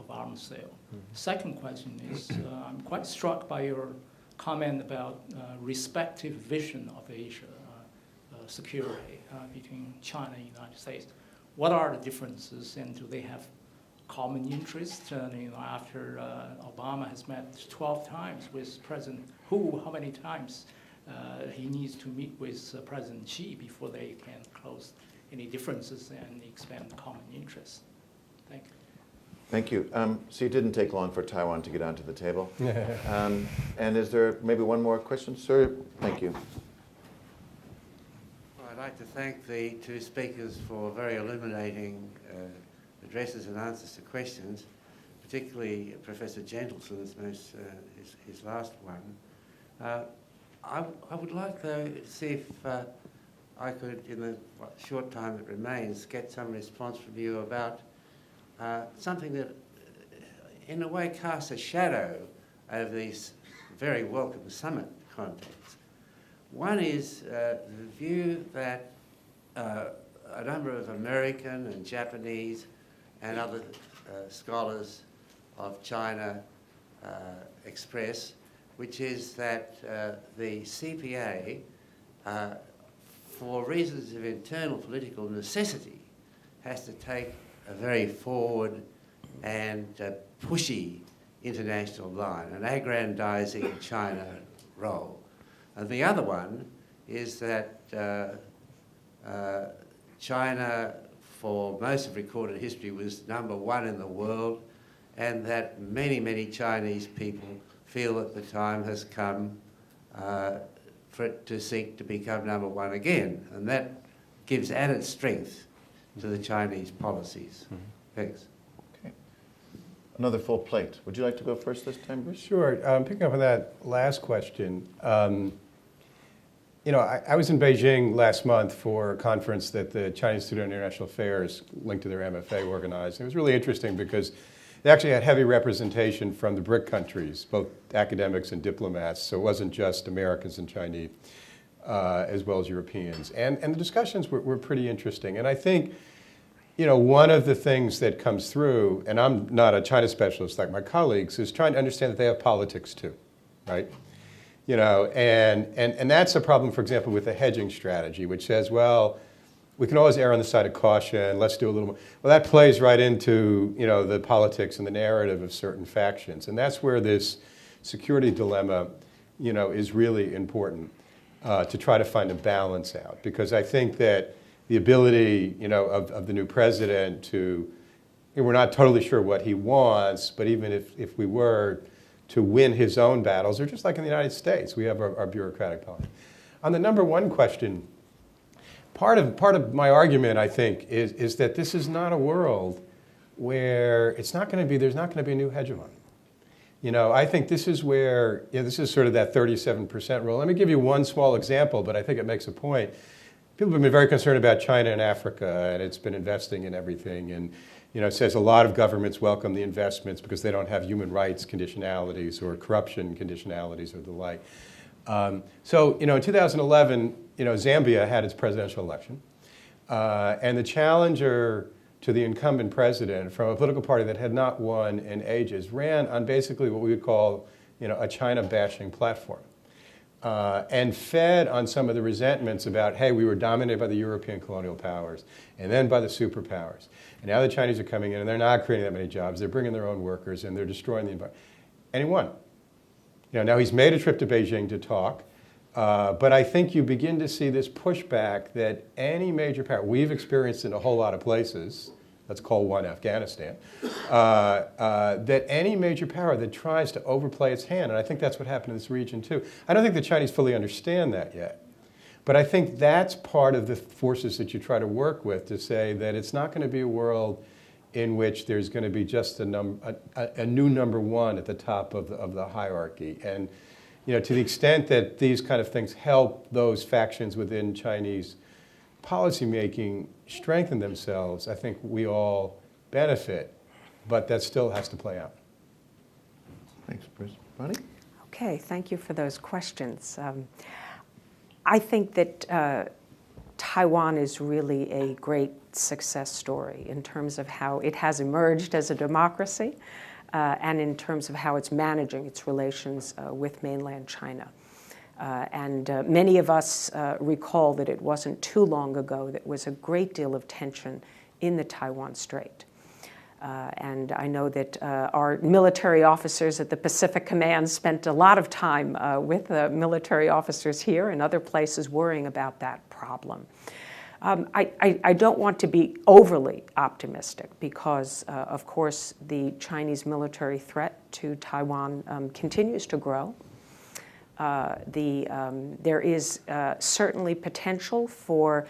arms sale? Second question is, I'm quite struck by your comment about respective vision of Asia security between China and the United States. What are the differences, and do they have common interests? After Obama has met 12 times with President Hu, how many times he needs to meet with President Xi before they can close any differences and expand common interests? Thank you. Thank you. So you didn't take long for Taiwan to get onto the table. And is there maybe one more question, sir? Thank you. I'd like to thank the two speakers for very illuminating addresses and answers to questions, particularly Professor Jentleson's his last one. I would like, though, to see if I could, in the short time that remains, get some response from you about something that, in a way, casts a shadow over these very welcome summit contexts. One is the view that a number of American and Japanese and other scholars of China express, which is that the CPA, for reasons of internal political necessity, has to take a very forward and pushy international line, an aggrandizing China role. And the other one is that China, for most of recorded history, was #1 in the world, and that many, many Chinese people feel that the time has come for it to seek to become #1 again. And that gives added strength to the Chinese policies. Thanks. Okay. Another full plate. Would you like to go first this time, Bruce? Sure. Picking up on that last question, I was in Beijing last month for a conference that the Chinese Institute of International Affairs, linked to their MFA, organized. It was really interesting because they actually had heavy representation from the BRIC countries, both academics and diplomats, so it wasn't just Americans and Chinese, as well as Europeans. And the discussions were pretty interesting. And I think, one of the things that comes through, and I'm not a China specialist like my colleagues, is trying to understand that they have politics too, right? And that's a problem, for example, with the hedging strategy, which says, well, we can always err on the side of caution, let's do a little more. Well, that plays right into, the politics and the narrative of certain factions. And that's where this security dilemma, is really important to try to find a balance out. Because I think that the ability, of the new president to, we're not totally sure what he wants, but even if we were, to win his own battles, or just like in the United States, we have our bureaucratic politics. On the #1 question, part of my argument, I think, is that this is not a world where there's not going to be a new hegemon. I think this is where, this is sort of that 37% rule. Let me give you one small example, but I think it makes a point. People have been very concerned about China and Africa, and it's been investing in everything. And, it says a lot of governments welcome the investments because they don't have human rights conditionalities or corruption conditionalities or the like. So, in 2011, Zambia had its presidential election. And the challenger to the incumbent president from a political party that had not won in ages ran on basically what we would call, a China-bashing platform. And fed on some of the resentments about, hey, we were dominated by the European colonial powers and then by the superpowers. And now the Chinese are coming in and they're not creating that many jobs. They're bringing their own workers and they're destroying the environment. And he won. Now he's made a trip to Beijing to talk. But I think you begin to see this pushback that any major power, we've experienced in a whole lot of places, let's call one Afghanistan, that any major power that tries to overplay its hand, and I think that's what happened in this region too. I don't think the Chinese fully understand that yet. But I think that's part of the forces that you try to work with to say that it's not going to be a world in which there's going to be just a new number one at the top of the hierarchy. And to the extent that these kind of things help those factions within Chinese policymaking strengthen themselves, I think we all benefit, but that still has to play out. Thanks, Bruce. Bonnie? Okay, thank you for those questions. I think that Taiwan is really a great success story in terms of how it has emerged as a democracy and in terms of how it's managing its relations with mainland China. And many of us recall that it wasn't too long ago that there was a great deal of tension in the Taiwan Strait. And I know that our military officers at the Pacific Command spent a lot of time with military officers here and other places worrying about that problem. I don't want to be overly optimistic because, of course, the Chinese military threat to Taiwan continues to grow. There is certainly potential for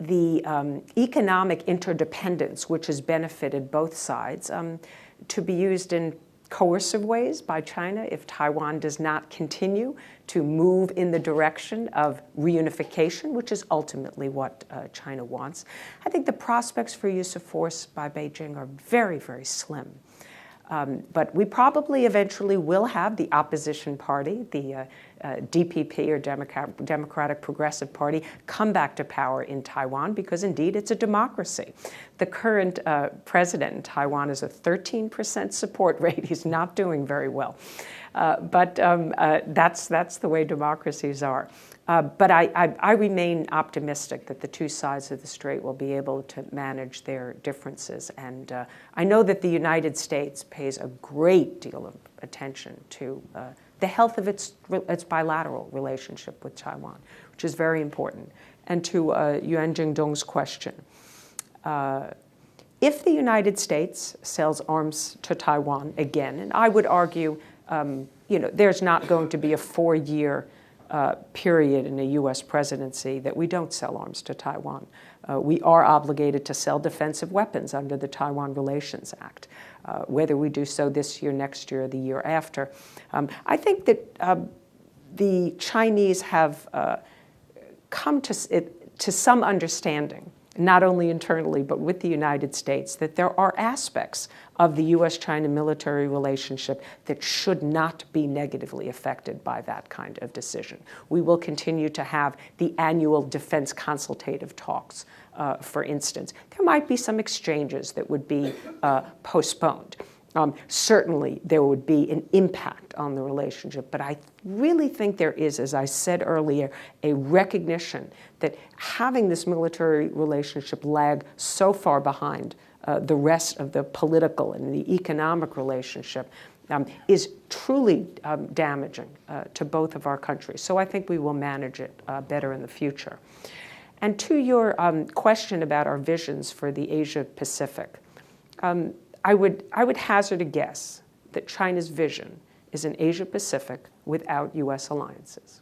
the economic interdependence, which has benefited both sides, to be used in coercive ways by China if Taiwan does not continue to move in the direction of reunification, which is ultimately what China wants. I think the prospects for use of force by Beijing are very, very slim. But we probably eventually will have the opposition party, the DPP or Democratic Progressive Party, come back to power in Taiwan because indeed it's a democracy. The current president in Taiwan is a 13% support rate. He's not doing very well. But that's the way democracies are. But I remain optimistic that the two sides of the strait will be able to manage their differences. And I know that the United States pays a great deal of attention to the health of its bilateral relationship with Taiwan, which is very important. And to Yuan Jingdong's question, if the United States sells arms to Taiwan again, and I would argue, there's not going to be a 4-year period in a U.S. presidency that we don't sell arms to Taiwan. We are obligated to sell defensive weapons under the Taiwan Relations Act, whether we do so this year, next year, or the year after. I think that the Chinese have come to some understanding, not only internally, but with the United States, that there are aspects of the US-China military relationship that should not be negatively affected by that kind of decision. We will continue to have the annual defense consultative talks, for instance. There might be some exchanges that would be postponed. Certainly, there would be an impact on the relationship, but I really think there is, as I said earlier, a recognition that having this military relationship lag so far behind the rest of the political and the economic relationship is truly damaging to both of our countries. So I think we will manage it better in the future. And to your question about our visions for the Asia-Pacific, I would hazard a guess that China's vision is an Asia-Pacific without U.S. alliances.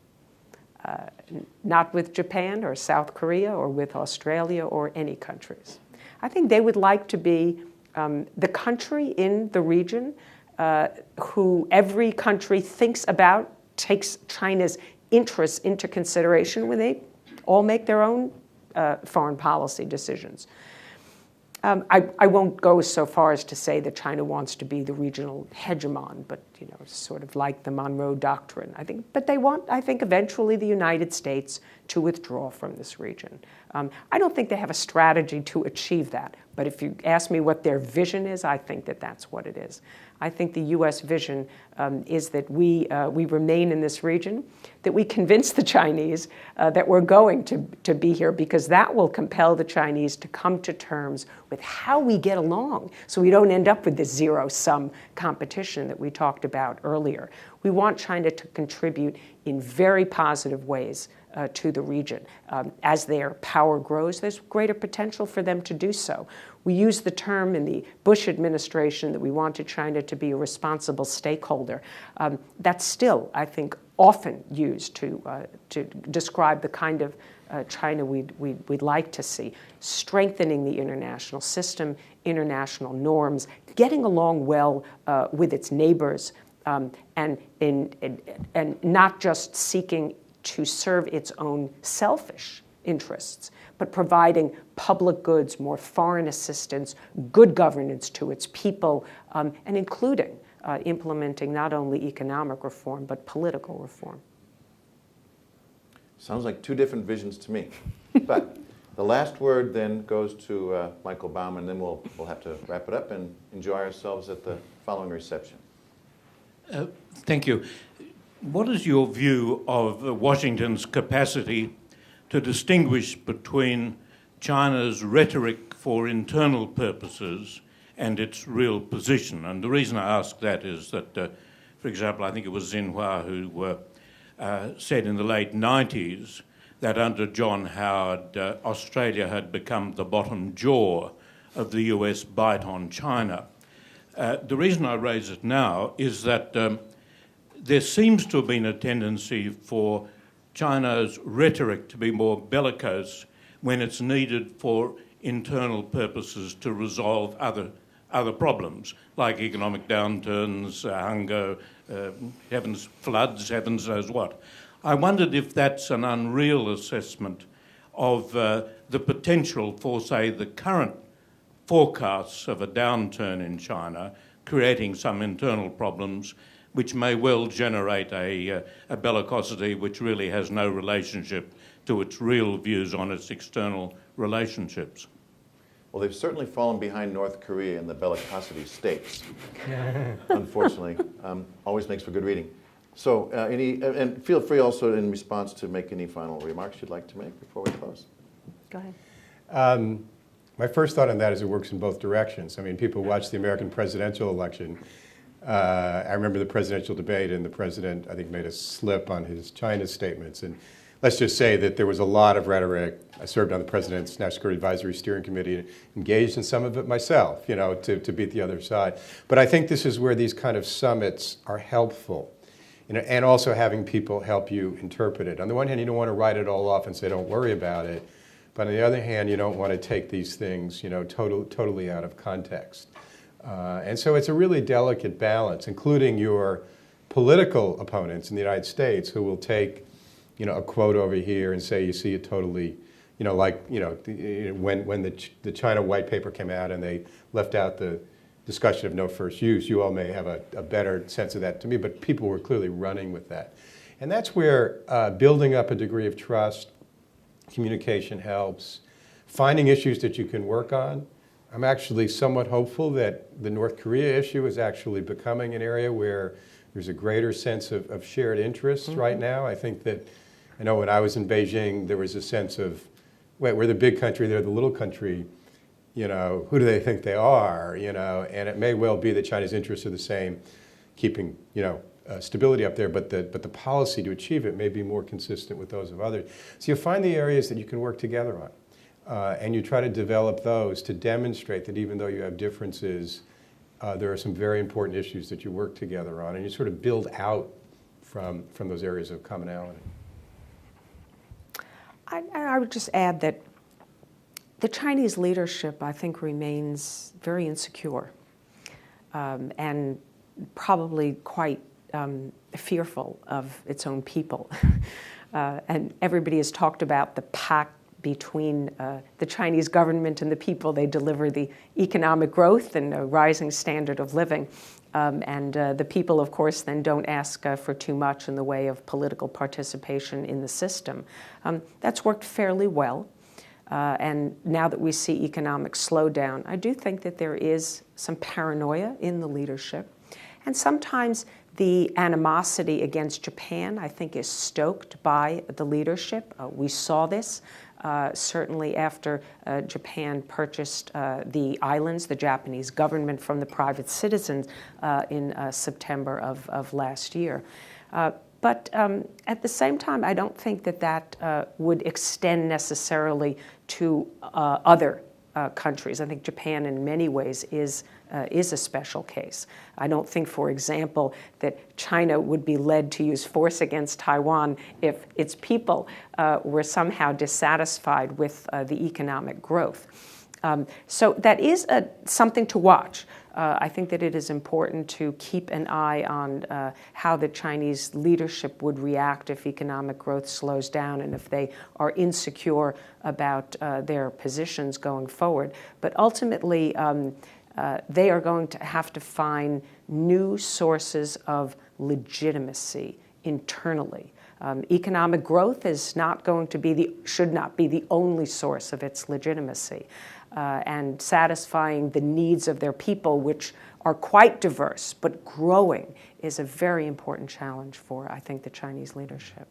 Not with Japan or South Korea or with Australia or any countries. I think they would like to be the country in the region who every country thinks about, takes China's interests into consideration when they all make their own foreign policy decisions. I won't go so far as to say that China wants to be the regional hegemon, but sort of like the Monroe Doctrine, I think. But they want, I think, eventually the United States to withdraw from this region. I don't think they have a strategy to achieve that. But if you ask me what their vision is, I think that that's what it is. I think the U.S. vision is that we remain in this region, that we convince the Chinese that we're going to be here, because that will compel the Chinese to come to terms with how we get along, so we don't end up with this zero-sum competition that we talked about earlier. We want China to contribute in very positive ways to the region. As their power grows, there's greater potential for them to do so. We used the term in the Bush administration that we wanted China to be a responsible stakeholder. That's still, I think, often used to describe the kind of China we'd like to see. Strengthening the international system, international norms, getting along well with its neighbors, and not just seeking to serve its own selfish interests, but providing public goods, more foreign assistance, good governance to its people, and including implementing not only economic reform, but political reform. Sounds like two different visions to me. But the last word then goes to Michael Baumann, and then we'll have to wrap it up and enjoy ourselves at the following reception. Thank you. What is your view of Washington's capacity to distinguish between China's rhetoric for internal purposes and its real position? And the reason I ask that is that, for example, I think it was Xinhua who said in the late 90s that under John Howard, Australia had become the bottom jaw of the US bite on China. The reason I raise it now is that there seems to have been a tendency for China's rhetoric to be more bellicose when it's needed for internal purposes to resolve other problems, like economic downturns, hunger, floods, heavens knows what. I wondered if that's an unreal assessment of the potential for, say, the current forecasts of a downturn in China, creating some internal problems which may well generate a bellicosity which really has no relationship to its real views on its external relationships. Well, they've certainly fallen behind North Korea in the bellicosity states, unfortunately. Always makes for good reading. So and feel free also in response to make any final remarks you'd like to make before we close. Go ahead. My first thought on that is it works in both directions. I mean, people watch the American presidential election. I remember the presidential debate, and the president, I think, made a slip on his China statements. And let's just say that there was a lot of rhetoric. I served on the President's National Security Advisory Steering Committee and engaged in some of it myself, to beat the other side. But I think this is where these kind of summits are helpful, and also having people help you interpret it. On the one hand, you don't want to write it all off and say, don't worry about it. But on the other hand, you don't want to take these things, totally out of context. And so it's a really delicate balance, including your political opponents in the United States who will take, a quote over here and say you see it totally, when the China white paper came out and they left out the discussion of no first use. You all may have a better sense of that to me, but people were clearly running with that. And that's where building up a degree of trust, communication helps, finding issues that you can work on. I'm actually somewhat hopeful that the North Korea issue is actually becoming an area where there's a greater sense of shared interests right now. I think that, I know when I was in Beijing, there was a sense of, wait, we're the big country, they're the little country, who do they think they are, and it may well be that China's interests are the same, keeping, stability up there, but the policy to achieve it may be more consistent with those of others. So you find the areas that you can work together on. And you try to develop those to demonstrate that even though you have differences, there are some very important issues that you work together on, and you sort of build out from those areas of commonality. I would just add that the Chinese leadership, I think, remains very insecure. And probably quite fearful of its own people. And everybody has talked about the pact between the Chinese government and the people. They deliver the economic growth and a rising standard of living. And the people, of course, then don't ask for too much in the way of political participation in the system. That's worked fairly well. And now that we see economic slowdown, I do think that there is some paranoia in the leadership. And sometimes the animosity against Japan, I think, is stoked by the leadership. We saw this certainly after Japan purchased the islands, the Japanese government, from the private citizens in September of last year. But at the same time, I don't think that that would extend necessarily to other countries. I think Japan, in many ways, is a special case. I don't think, for example, that China would be led to use force against Taiwan if its people were somehow dissatisfied with the economic growth. So that is something to watch. I think that it is important to keep an eye on how the Chinese leadership would react if economic growth slows down and if they are insecure about their positions going forward. But ultimately, they are going to have to find new sources of legitimacy internally. Economic growth is not going to be should not be the only source of its legitimacy. And satisfying the needs of their people, which are quite diverse but growing, is a very important challenge for, I think, the Chinese leadership.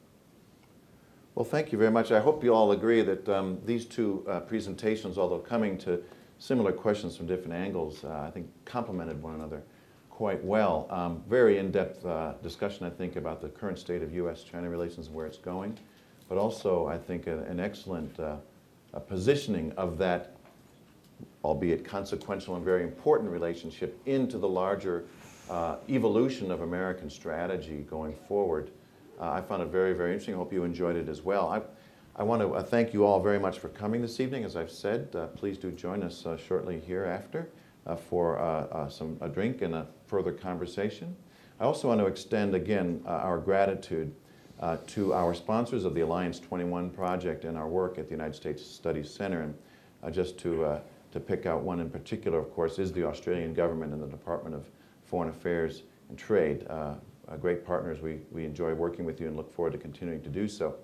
Well, thank you very much. I hope you all agree that these two presentations, although coming to similar questions from different angles, I think complemented one another quite well. Very in-depth discussion, I think, about the current state of US-China relations and where it's going, but also, I think, an excellent positioning of that, albeit consequential and very important relationship, into the larger evolution of American strategy going forward. I found it very, very interesting. I hope you enjoyed it as well. I want to thank you all very much for coming this evening. As I've said, please do join us shortly hereafter for a drink and a further conversation. I also want to extend again our gratitude to our sponsors of the Alliance 21 project and our work at the United States Studies Center. And just to pick out one in particular, of course, is the Australian government and the Department of Foreign Affairs and Trade. Great partners. We enjoy working with you and look forward to continuing to do so.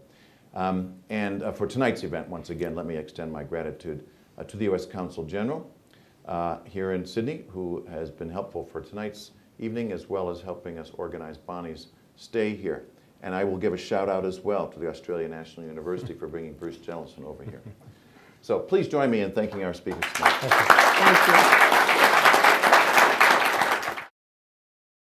And for tonight's event, once again, let me extend my gratitude to the US Consulate General here in Sydney, who has been helpful for tonight's evening, as well as helping us organize Bonnie's stay here. And I will give a shout out as well to the Australian National University for bringing Bruce Jentleson over here. So please join me in thanking our speakers tonight. Thank you.